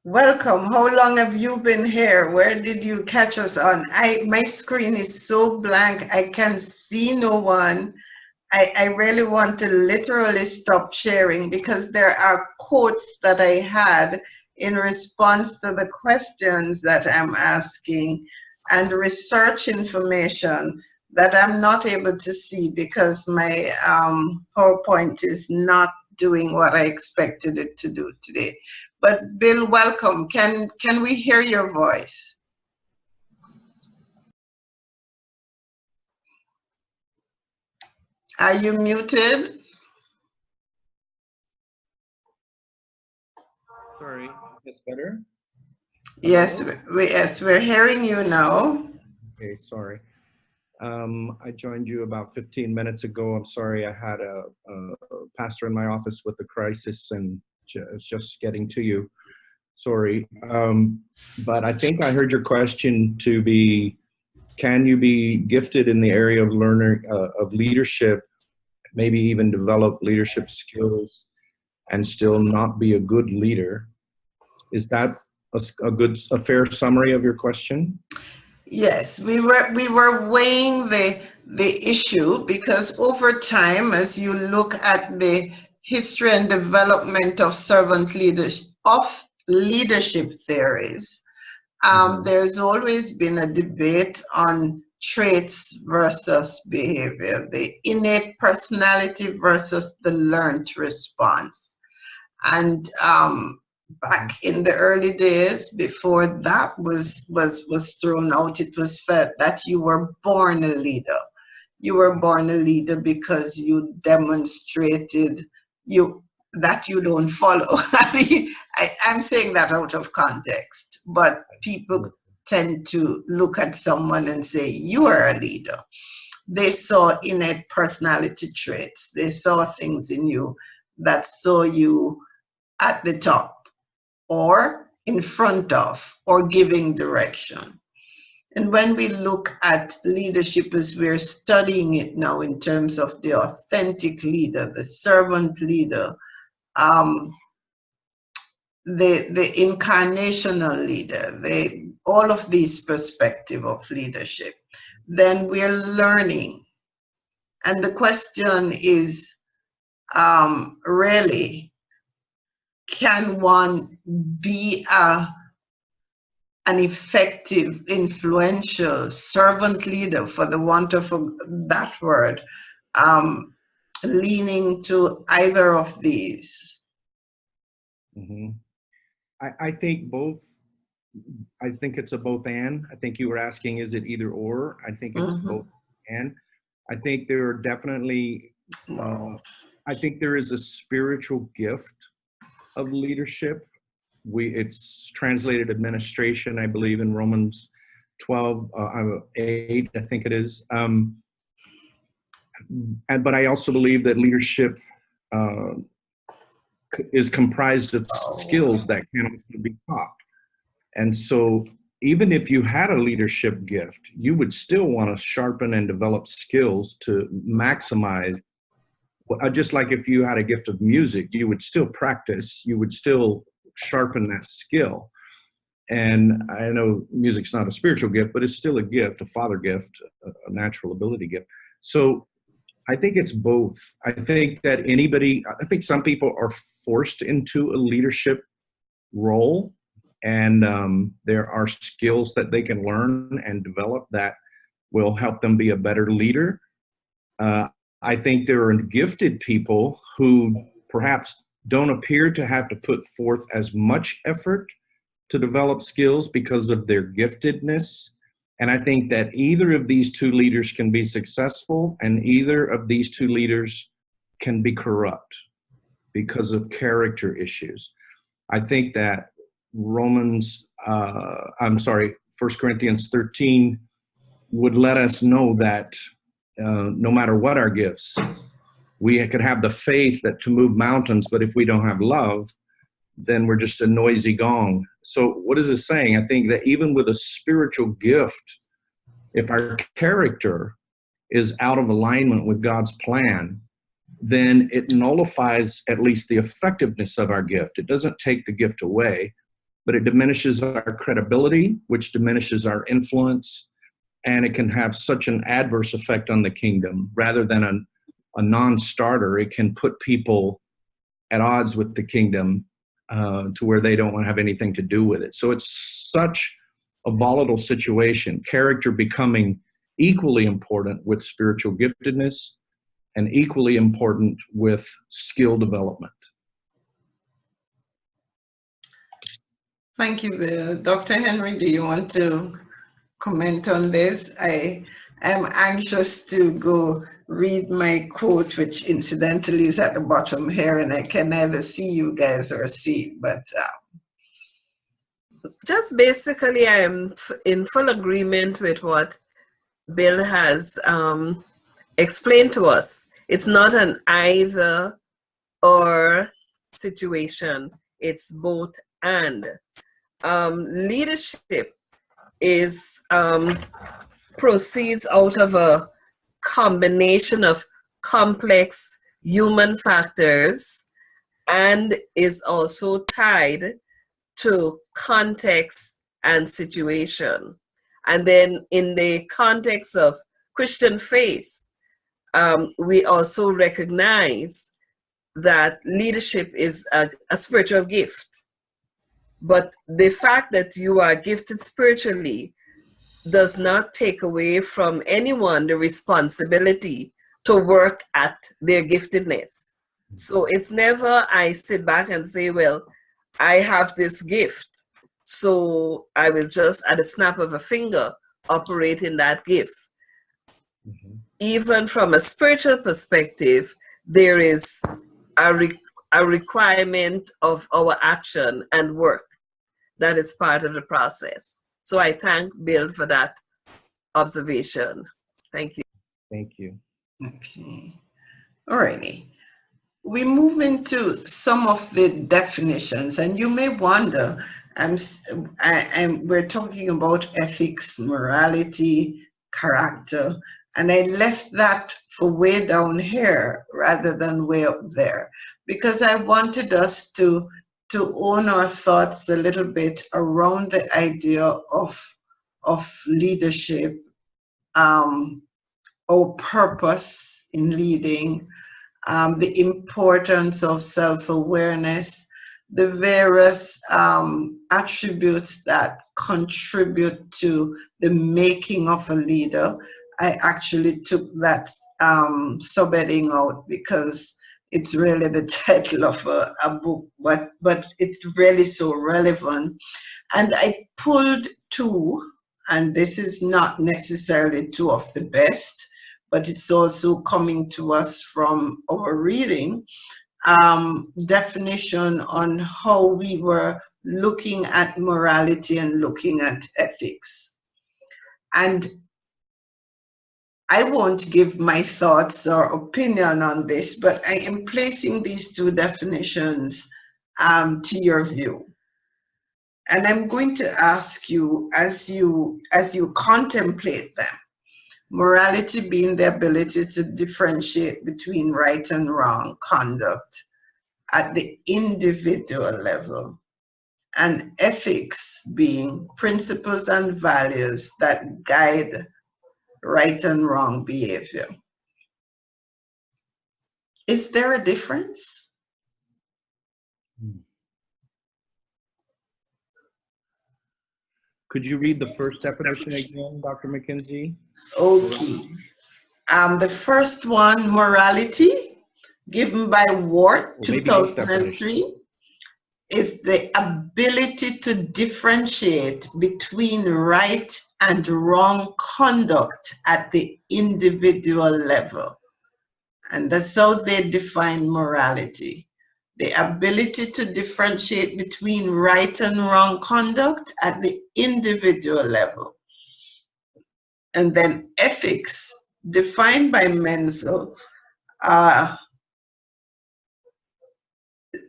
Welcome. How long have you been here? Where did you catch us on? My screen is so blank. I can see no one. I really want to literally stop sharing because there are quotes that I had in response to the questions that I'm asking and research information that I'm not able to see because my PowerPoint is not doing what I expected it to do today. But Bill, welcome. Can we hear your voice? Are you muted? Sorry, is better? Yes, we're hearing you now. Okay, sorry. I joined you about 15 minutes ago. I'm sorry, I had a pastor in my office with a crisis and it's just getting to you. Sorry. But I think I heard your question to be, can you be gifted in the area of of leadership, maybe even develop leadership skills and still not be a good leader? Is that a fair summary of your question? Yes, we were weighing the issue because over time, as you look at the history and development of servant leadership theories, there's always been a debate on traits versus behavior, the innate personality versus the learned response. And back in the early days, before that was thrown out, it was felt that you were born a leader. You were born a leader because you demonstrated that you don't follow. I mean, I'm saying that out of context, but people tend to look at someone and say, you are a leader. They saw innate personality traits. They saw things in you that saw you at the top or in front of or giving direction. And when we look at leadership as we're studying it now in terms of the authentic leader, the servant leader, the incarnational leader, all of these perspectives of leadership, then we're learning. And the question is really, can one be an effective, influential servant leader, for the want of that word, leaning to either of these? Mm-hmm. I think both. I think it's a both and. I think you were asking, is it either or? I think it's both and. I think there are definitely, I think there is a spiritual gift of leadership. It's translated administration, I believe, in Romans 12:8, I think it is. But I also believe that leadership is comprised of skills that can also be taught. And so even if you had a leadership gift, you would still want to sharpen and develop skills to maximize. Just like if you had a gift of music, you would still practice, you would still sharpen that skill. And I know music's not a spiritual gift, but it's still a gift, a father gift, a natural ability gift. So I think it's both. I think some people are forced into a leadership role, and there are skills that they can learn and develop that will help them be a better leader. I think there are gifted people who perhaps don't appear to have to put forth as much effort to develop skills because of their giftedness. And I think that either of these two leaders can be successful, and either of these two leaders can be corrupt because of character issues. I think that 1 Corinthians 13 would let us know that no matter what our gifts, we could have the faith that to move mountains, but if we don't have love, then we're just a noisy gong. So what is it saying? I think that even with a spiritual gift, if our character is out of alignment with God's plan, then it nullifies at least the effectiveness of our gift. It doesn't take the gift away, but it diminishes our credibility, which diminishes our influence, and it can have such an adverse effect on the kingdom. Rather than a non-starter, it can put people at odds with the kingdom to where they don't want to have anything to do with it. So it's such a volatile situation, character becoming equally important with spiritual giftedness and equally important with skill development. Thank you, Bill. Dr. Henry, do you want to comment on this? I am anxious to go read my quote, which incidentally is at the bottom here, and I can neither see you guys or see, but just basically, I am in full agreement with what Bill has explained to us. It's not an either or situation, it's both and. Leadership is proceeds out of a combination of complex human factors and is also tied to context and situation. And then in the context of Christian faith, we also recognize that leadership is a spiritual gift. But the fact that you are gifted spiritually does not take away from anyone the responsibility to work at their giftedness. So it's never I sit back and say, well, I have this gift, so I will just at the snap of a finger operate in that gift. Mm-hmm. Even from a spiritual perspective, there is a requirement of our action and work that is part of the process. So I thank Bill for that observation. Thank you. Thank you. Okay. All righty. We move into some of the definitions, and you may wonder, we're talking about ethics, morality, character, and I left that for way down here rather than way up there, because I wanted us to own our thoughts a little bit around the idea of leadership, our purpose in leading, the importance of self-awareness, the various attributes that contribute to the making of a leader. I actually took that subheading out because it's really the title of a book, but it's really so relevant. And I pulled two, and this is not necessarily two of the best, but it's also coming to us from our reading, definition on how we were looking at morality and looking at ethics. And I won't give my thoughts or opinion on this, but I am placing these two definitions to your view. And I'm going to ask you, as you contemplate them, morality being the ability to differentiate between right and wrong conduct at the individual level, and ethics being principles and values that guide right and wrong behavior. Is there a difference? Could you read the first definition again, Dr. McKenzie? Okay. The first one, morality, given by Ward, 2003, is the ability to differentiate between right and wrong conduct at the individual level. And that's how they define morality. The ability to differentiate between right and wrong conduct at the individual level. And then ethics, defined by Menzel,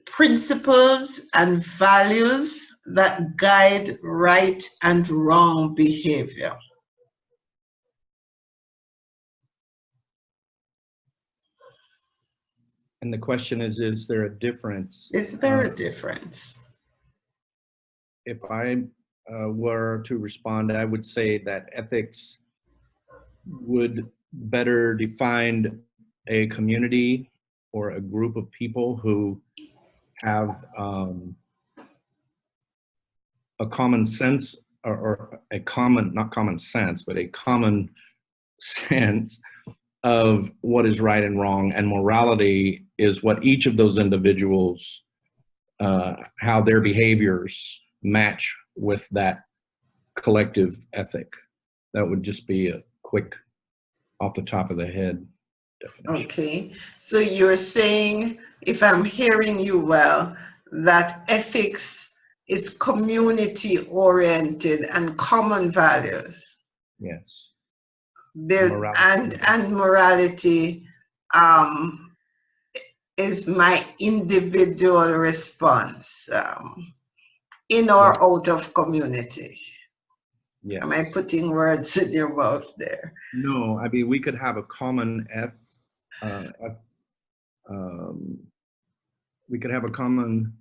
principles and values that guide right and wrong behavior. And the question is there a difference? Is there a difference? If I were to respond, I would say that ethics would better define a community or a group of people who have a common sense, or a common, not common sense, but a common sense of what is right and wrong, and morality is what each of those individuals, how their behaviors match with that collective ethic. That would just be a quick, off the top of the head definition. Okay, so you're saying, if I'm hearing you well, that ethics is community oriented and common values. Yes. And morality is my individual response, in or out of community. Yes. Am I putting words in your mouth there? No, I mean, we could have a common we could have a common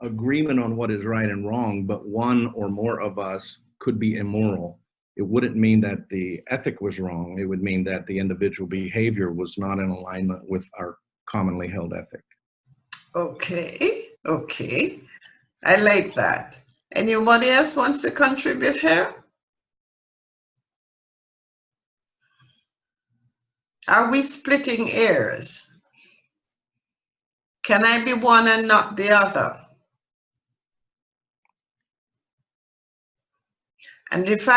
agreement on what is right and wrong, but one or more of us could be immoral. It wouldn't mean that the ethic was wrong. It would mean that the individual behavior was not in alignment with our commonly held ethic. Okay, okay. I like that. Anybody else wants to contribute here? Are we splitting hairs? Can I be one and not the other? And if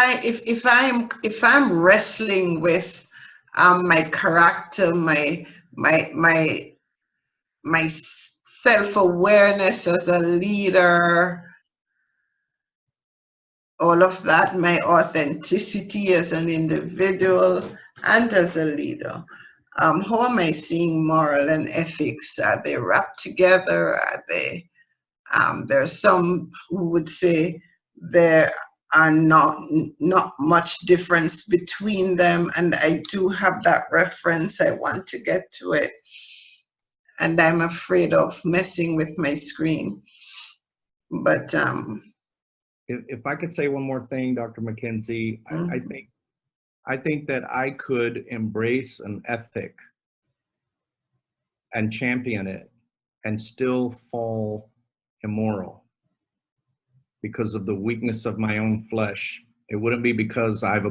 I'm wrestling with my character, my self-awareness as a leader, all of that, my authenticity as an individual and as a leader, how am I seeing moral and ethics? Are they wrapped together? Are they? There's some who would say there are not much difference between them, and I do have that reference. I want to get to it, and I'm afraid of messing with my screen. But if I could say one more thing, Dr. McKenzie, I think that I could embrace an ethic and champion it and still fall immoral because of the weakness of my own flesh. It wouldn't be because I've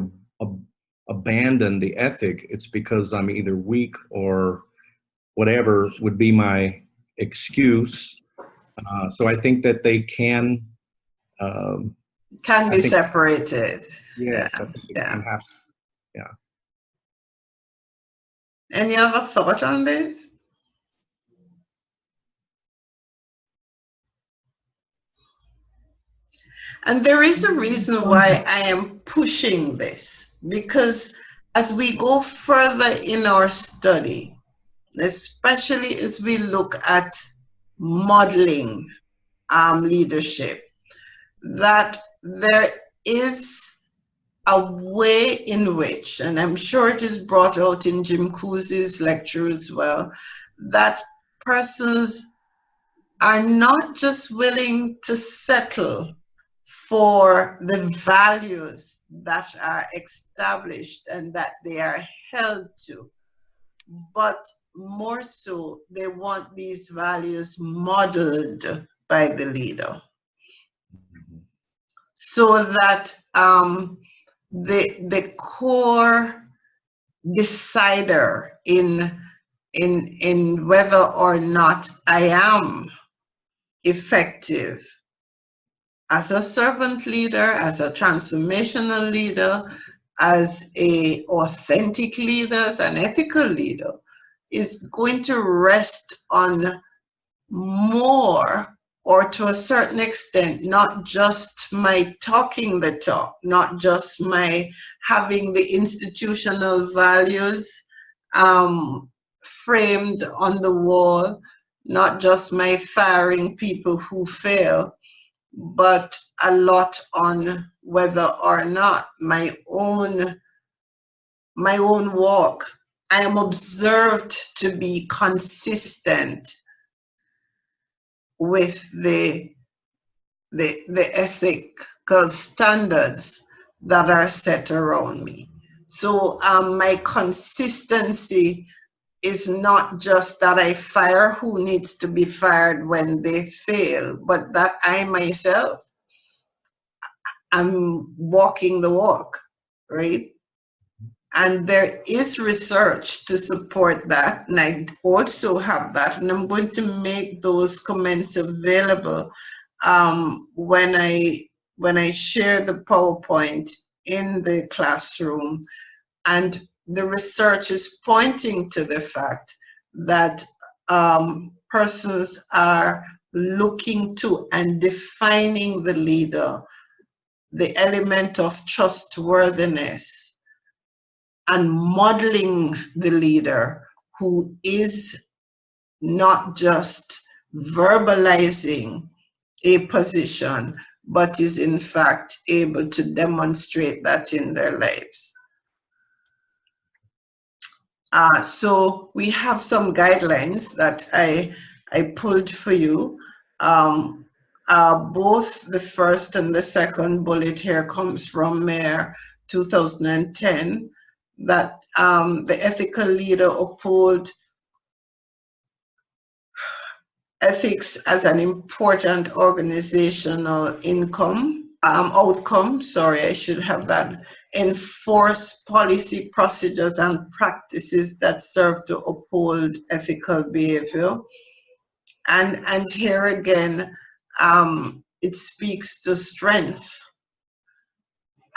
abandoned the ethic. It's because I'm either weak or whatever would be my excuse. So I think that they can be separated. Yes, I think it can happen. Yeah. Any other thought on this? And there is a reason why I am pushing this, because as we go further in our study, especially as we look at modeling leadership, that there is a way in which, and I'm sure it is brought out in Jim Cousey's lecture as well, that persons are not just willing to settle for the values that are established and that they are held to, but more so, they want these values modeled by the leader, so that the core decider in whether or not I am effective as a servant leader, as a transformational leader, as a authentic leader, as an ethical leader, is going to rest on more, or to a certain extent, not just my talking the talk, not just my having the institutional values framed on the wall, not just my firing people who fail, but a lot on whether or not my own walk, I am observed to be consistent with the ethical standards that are set around me. So my consistency is not just that I fire who needs to be fired when they fail, but that I myself am walking the walk, right? And there is research to support that, and I also have that, and I'm going to make those comments available when I share the PowerPoint in the classroom. And the research is pointing to the fact that persons are looking to and defining the leader, the element of trustworthiness, and modeling the leader who is not just verbalizing a position, but is in fact able to demonstrate that in their lives. So we have some guidelines that I pulled for you. Both the first and the second bullet here comes from Mayor 2010, that the ethical leader uphold ethics as an important organizational outcome. Sorry, I should have that. Enforce policy, procedures, and practices that serve to uphold ethical behavior. And here again, it speaks to strength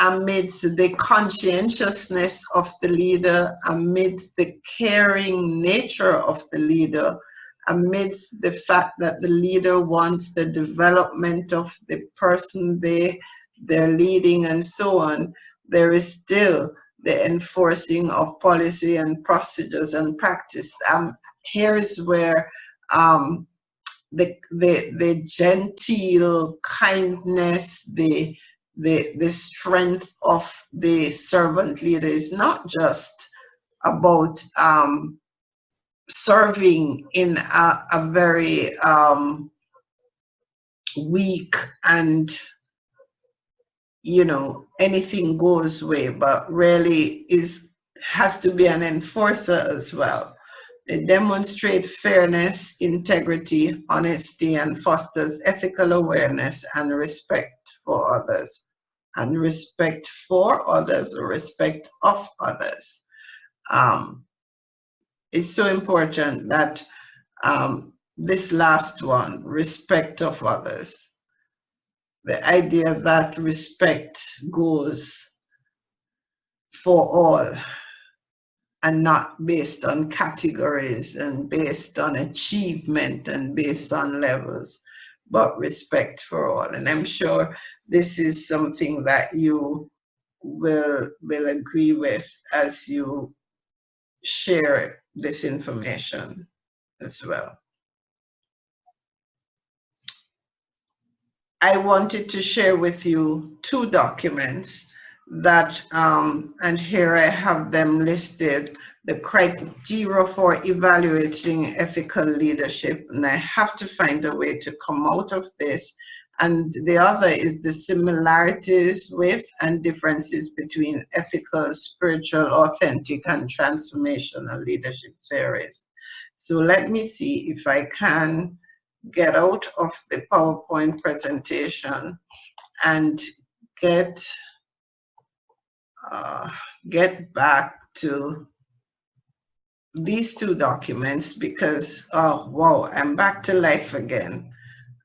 amidst the conscientiousness of the leader, amidst the caring nature of the leader, amidst the fact that the leader wants the development of the person they're leading and so on. There is still the enforcing of policy and procedures and practice. Here is where the genteel kindness, the strength of the servant leader is not just about serving in a very weak and, you know, anything goes way, but really has to be an enforcer as well. It demonstrates fairness, integrity, honesty, and fosters ethical awareness and respect for others. And respect for others, or respect of others. It's so important that this last one, respect of others, the idea that respect goes for all and not based on categories and based on achievement and based on levels, but respect for all. And I'm sure this is something that you will agree with as you share this information as well. I wanted to share with you two documents that, and here I have them listed, the criteria for evaluating ethical leadership, and I have to find a way to come out of this. And the other is the similarities with and differences between ethical, spiritual, authentic, and transformational leadership theories. So let me see if I can get out of the PowerPoint presentation and get back to these two documents, because, oh, wow, I'm back to life again.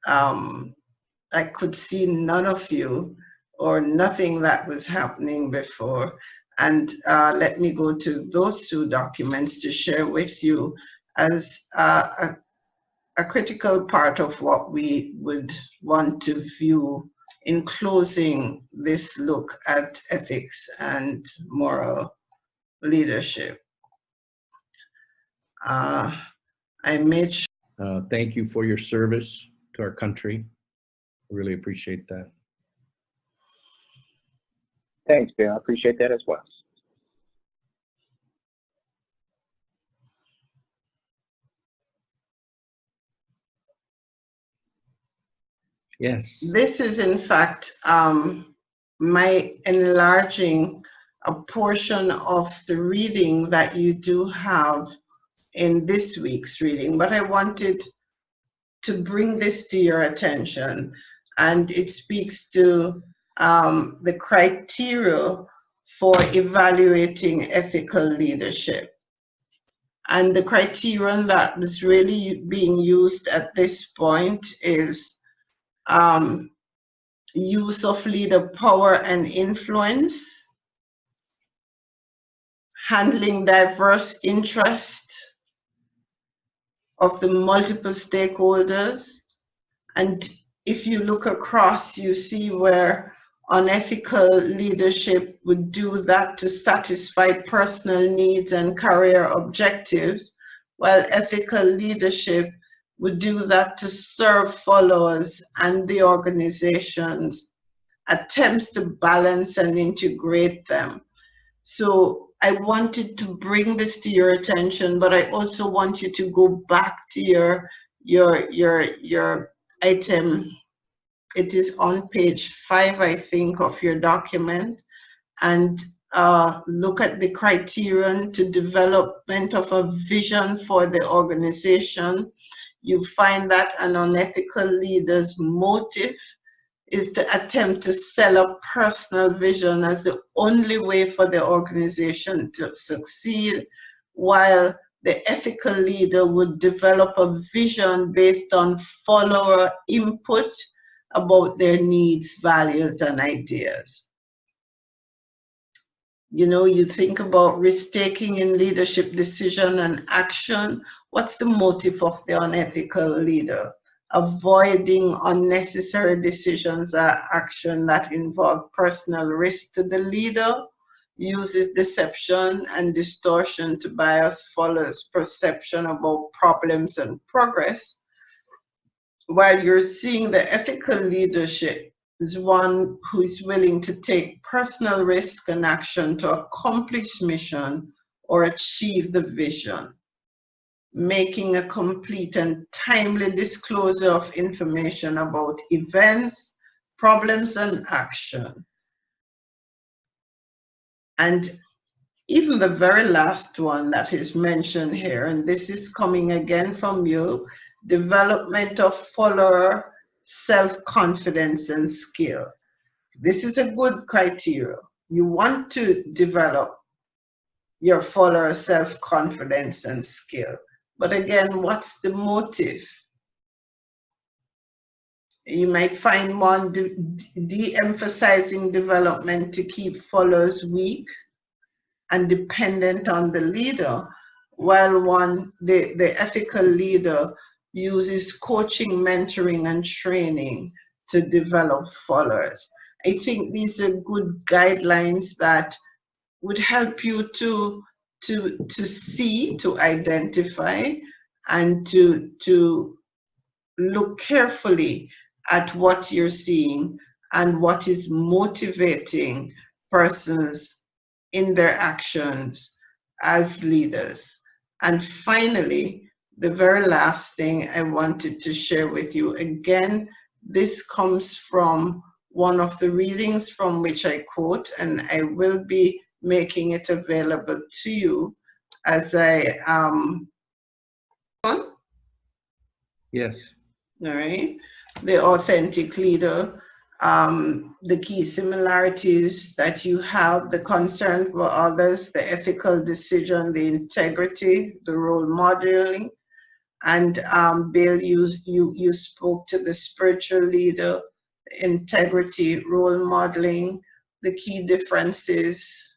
I could see none of you or nothing that was happening before. And let me go to those two documents to share with you as a critical part of what we would want to view in closing this look at ethics and moral leadership. I made sure. Thank you for your service to our country. I really appreciate that. Thanks, Bill. I appreciate that as well. Yes. This is, in fact, my enlarging a portion of the reading that you do have in this week's reading, but I wanted to bring this to your attention, and it speaks to the criteria for evaluating ethical leadership. And the criterion that was really being used at this point is use of leader power and influence, handling diverse interests of the multiple stakeholders. And if you look across, you see where unethical leadership would do that to satisfy personal needs and career objectives, while ethical leadership would do that to serve followers and the organization's attempts to balance and integrate them. So I wanted to bring this to your attention, but I also want you to go back to your item. It is on page 5, I think, of your document, and look at the criterion to development of a vision for the organization. You find that an unethical leader's motive is to attempt to sell a personal vision as the only way for the organization to succeed, while the ethical leader would develop a vision based on follower input about their needs, values, and ideas. You know, you think about risk-taking in leadership decision and action. What's the motive of the unethical leader? Avoiding unnecessary decisions or action that involve personal risk to the leader, uses deception and distortion to bias followers' perception about problems and progress. While you're seeing the ethical leadership is one who is willing to take personal risk and action to accomplish mission or achieve the vision, making a complete and timely disclosure of information about events, problems, and action. And even the very last one that is mentioned here, and this is coming again from you, development of follower self-confidence and skill. This is a good criteria. You want to develop your follower self-confidence and skill. But again, what's the motive? You might find one de-emphasizing development to keep followers weak and dependent on the leader, while the ethical leader uses coaching, mentoring, and training to develop followers. I think these are good guidelines that would help you to see, to identify, and to look carefully at what you're seeing and what is motivating persons in their actions as leaders. And finally, the very last thing I wanted to share with you, again, this comes from one of the readings from which I quote, and I will be making it available to you as I Yes. all right, the authentic leader, the key similarities that you have, the concern for others, the ethical decision, the integrity, the role modeling. And Bill, you spoke to the spiritual leader, integrity, role modeling, the key differences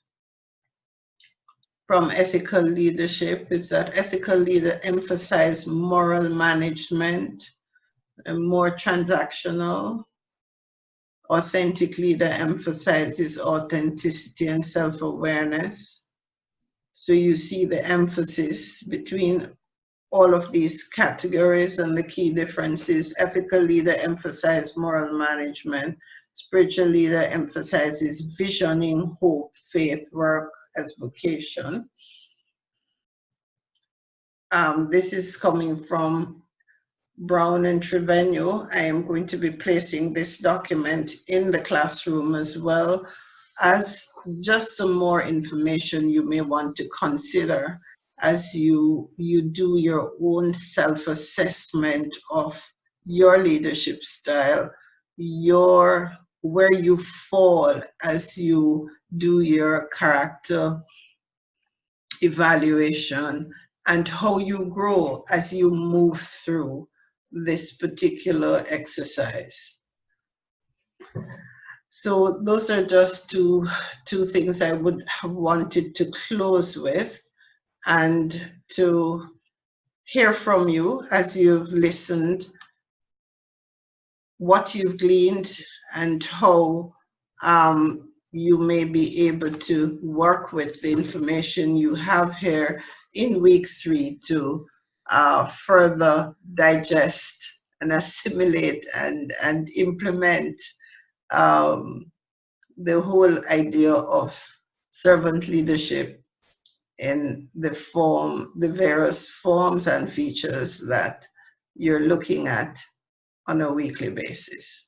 from ethical leadership is that ethical leader emphasize moral management and more transactional. Authentic leader emphasizes authenticity and self-awareness. So you see the emphasis between all of these categories and the key differences. Ethical leader emphasizes moral management. Spiritual leader emphasizes visioning, hope, faith, work as vocation. This is coming from Brown and Trevino. I am going to be placing this document in the classroom as well as just some more information you may want to consider as you do your own self-assessment of your leadership style, where you fall as you do your character evaluation, and how you grow as you move through this particular exercise. So those are just two things I would have wanted to close with, and to hear from you as you've listened, what you've gleaned and how you may be able to work with the information you have here in week 3 to further digest and assimilate and implement the whole idea of servant leadership in the various forms and features that you're looking at on a weekly basis.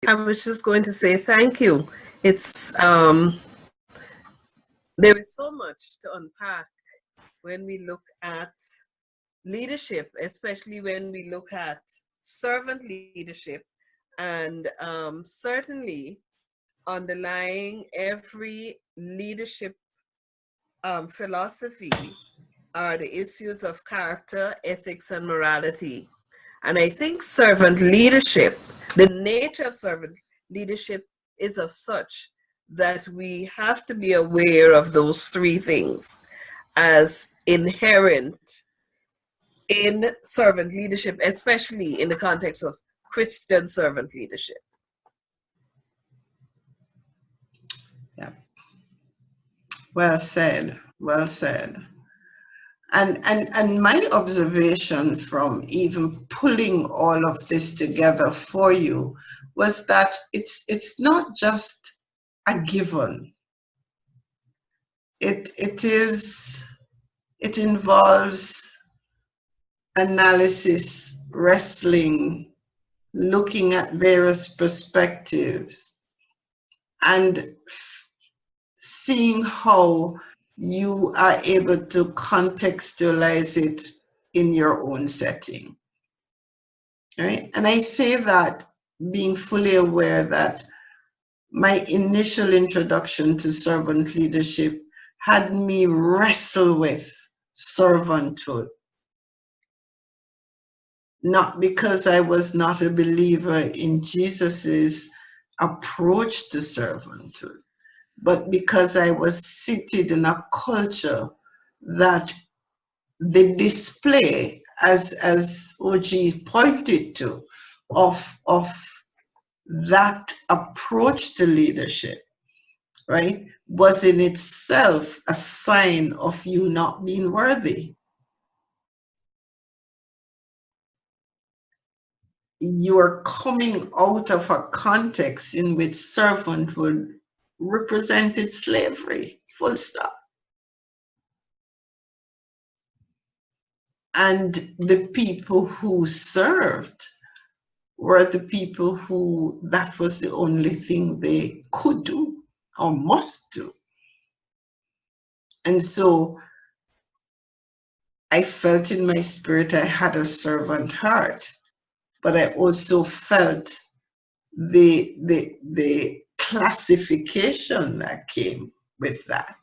I was just going to say thank you. It's there is so much to unpack when we look at leadership, especially when we look at servant leadership, and certainly underlying every leadership philosophy are the issues of character, ethics, and morality. And I think servant leadership, the nature of servant leadership is of such that we have to be aware of those 3 things as inherent in servant leadership, especially in the context of Christian servant leadership. Yeah. Well said, well said. And my observation from even pulling all of this together for you was that it's not just a given. It involves analysis, wrestling, looking at various perspectives, and seeing how you are able to contextualize it in your own setting. Right? And I say that being fully aware that my initial introduction to servant leadership had me wrestle with servanthood. Not because I was not a believer in Jesus's approach to servanthood, but because I was seated in a culture that the display, as OG pointed to, of that approach to leadership, right, was in itself a sign of you not being worthy. you're coming out of a context in which servanthood represented slavery, full stop. And the people who served were the people who that was the only thing they could do or must do. And so I felt in my spirit I had a servant heart, but I also felt the classification that came with that.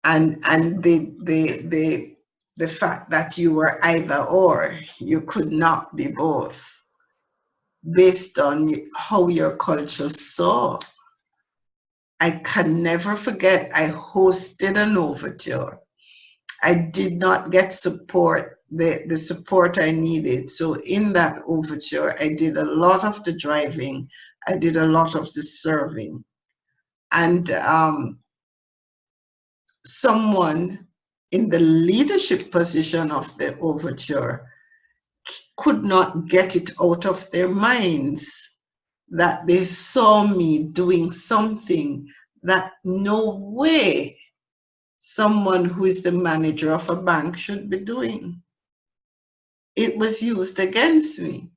And the fact that you were either or, you could not be both, based on how your culture saw. I can never forget, I hosted an overture. I did not get support, the support I needed. So in that overture, I did a lot of the driving, I did a lot of the serving. And someone in the leadership position of the overture could not get it out of their minds that they saw me doing something that no way someone who is the manager of a bank should be doing. It was used against me.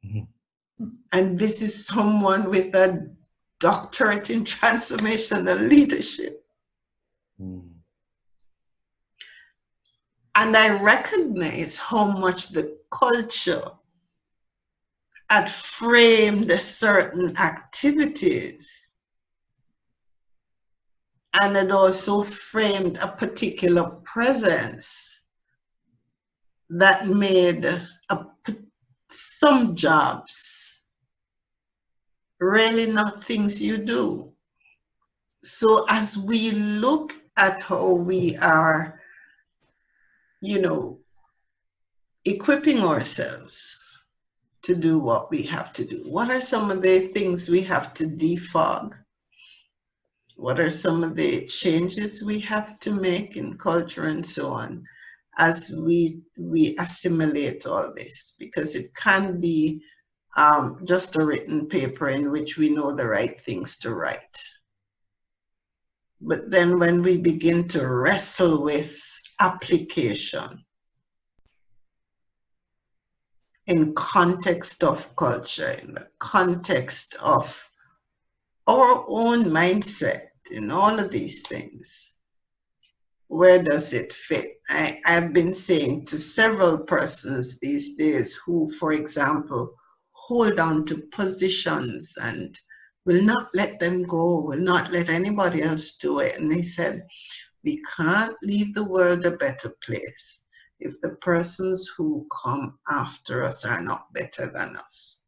Mm-hmm. And this is someone with a doctorate in transformational leadership. Mm. And I recognize how much the culture had framed certain activities and had also framed a particular presence that made some jobs really not things you do. So as we look at how we are, you know, equipping ourselves to do what we have to do, what are some of the things we have to defog? What are some of the changes we have to make in culture and so on as we assimilate all this? Because it can be just a written paper in which we know the right things to write. But then when we begin to wrestle with application in context of culture, in the context of our own mindset, in all of these things, where does it fit? I've been saying to several persons these days who, for example, hold on to positions and will not let them go, will not let anybody else do it. And they said, we can't leave the world a better place if the persons who come after us are not better than us.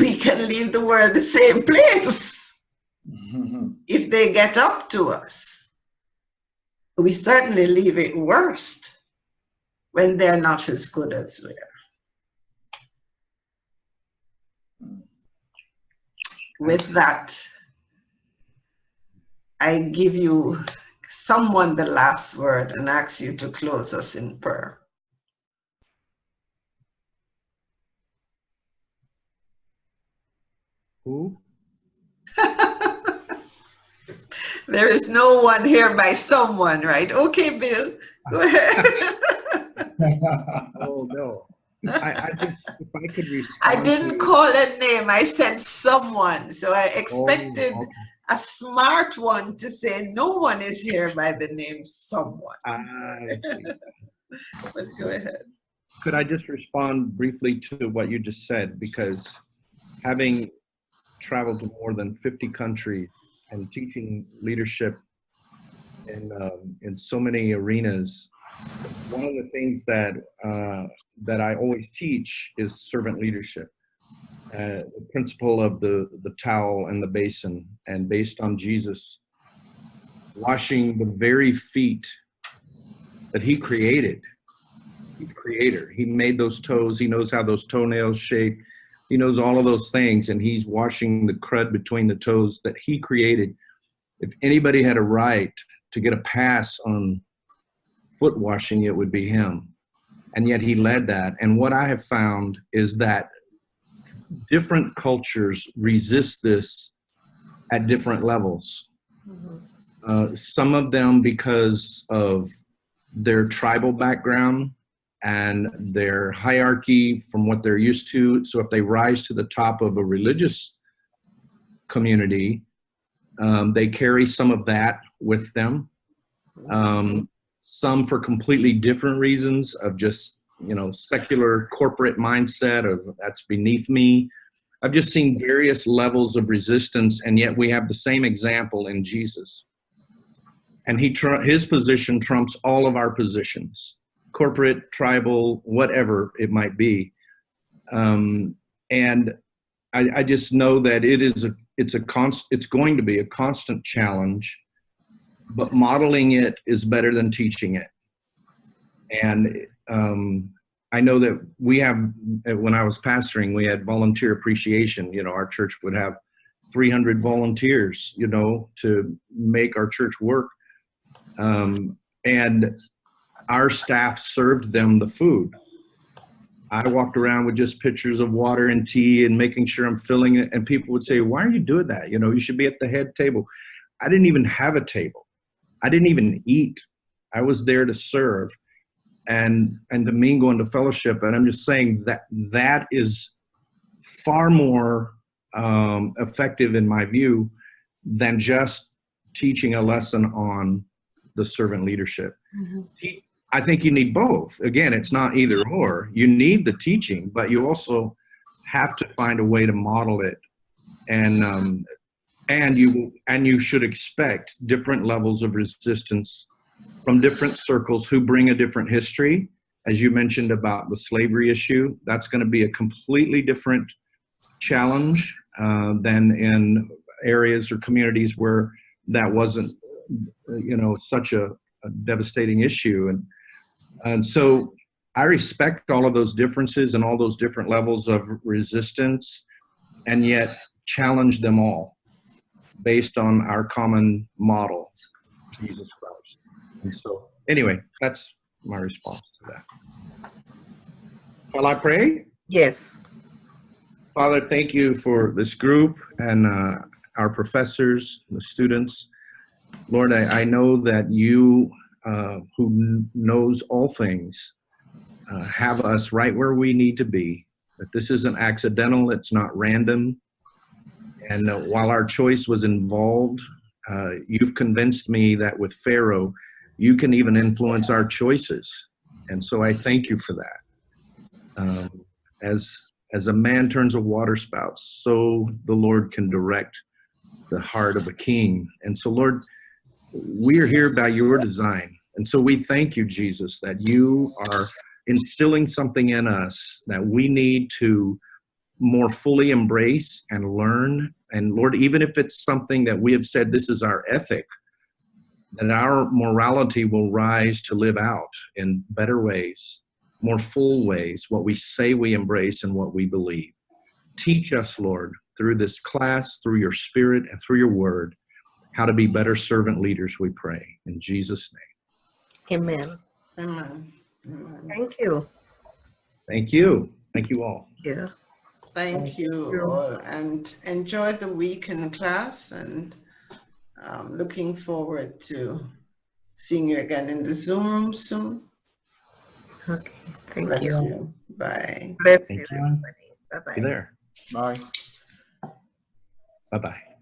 We can leave the world the same place if they get up to us. We certainly leave it worse when they're not as good as we are. With that, I give you someone the last word and ask you to close us in prayer. Who? There is no one here by someone, right? Okay, Bill, go ahead. Oh, no. I just, if I could respond. I didn't call a name, I said someone. So I expected a smart one to say no one is here by the name someone. I see. Let's go ahead. Could I just respond briefly to what you just said? Because having traveled to more than 50 countries and teaching leadership in so many arenas, one of the things that that I always teach is servant leadership. The principle of the towel and the basin, and based on Jesus washing the very feet that he created. He's the creator. He made those toes. He knows how those toenails shape. He knows all of those things, and he's washing the crud between the toes that he created. If anybody had a right to get a pass on foot washing, it would be him. And yet he led that. And what I have found is that different cultures resist this at different levels. Some of them because of their tribal background and their hierarchy from what they're used to. So if they rise to the top of a religious community, they carry some of that with them. Some for completely different reasons of just, secular corporate mindset of that's beneath me. I've just seen various levels of resistance, and yet we have the same example in Jesus. And his position trumps all of our positions, corporate, tribal, whatever it might be. And I just know that it's going to be a constant challenge, but modeling it is better than teaching it. And I know that when I was pastoring, we had volunteer appreciation. Our church would have 300 volunteers, to make our church work. And our staff served them the food. I walked around with just pitchers of water and tea and making sure I'm filling it. And people would say, why are you doing that? You should be at the head table. I didn't even have a table. I didn't even eat. I was there to serve and to mingle and to fellowship. And I'm just saying that is far more effective in my view than just teaching a lesson on the servant leadership. I think you need both. Again, it's not either or. You need the teaching, but you also have to find a way to model it. And you should expect different levels of resistance from different circles who bring a different history. As you mentioned about the slavery issue, that's going to be a completely different challenge than in areas or communities where that wasn't, such a devastating issue. And so I respect all of those differences and all those different levels of resistance, and yet challenge them all based on our common model, Jesus Christ. And so anyway, that's my response to that. Shall I pray? Yes. Father, thank you for this group and our professors, the students. Lord, I know that you, who knows all things, have us right where we need to be, that this isn't accidental, it's not random. And while our choice was involved, you've convinced me that with Pharaoh, you can even influence our choices. And so I thank you for that. As a man turns a water spout, so the Lord can direct the heart of a king. And so, Lord, we are here by your design. And so we thank you, Jesus, that you are instilling something in us that we need to more fully embrace and learn. And Lord, even if it's something that we have said this is our ethic, that our morality will rise to live out in better ways, more full ways, what we say we embrace and what we believe. Teach us, Lord, through this class, through your Spirit, and through your word, how to be better servant leaders, we pray. In Jesus' name. Amen. Amen. Amen. Thank you. Thank you. Thank you all. Yeah. Thank you all, and enjoy the week in class, and looking forward to seeing you again in the Zoom room soon. Okay. Thank Bless you. you. Bye. Bless Thank you, you. everybody. Bye-bye. Be there. Bye. Bye-bye.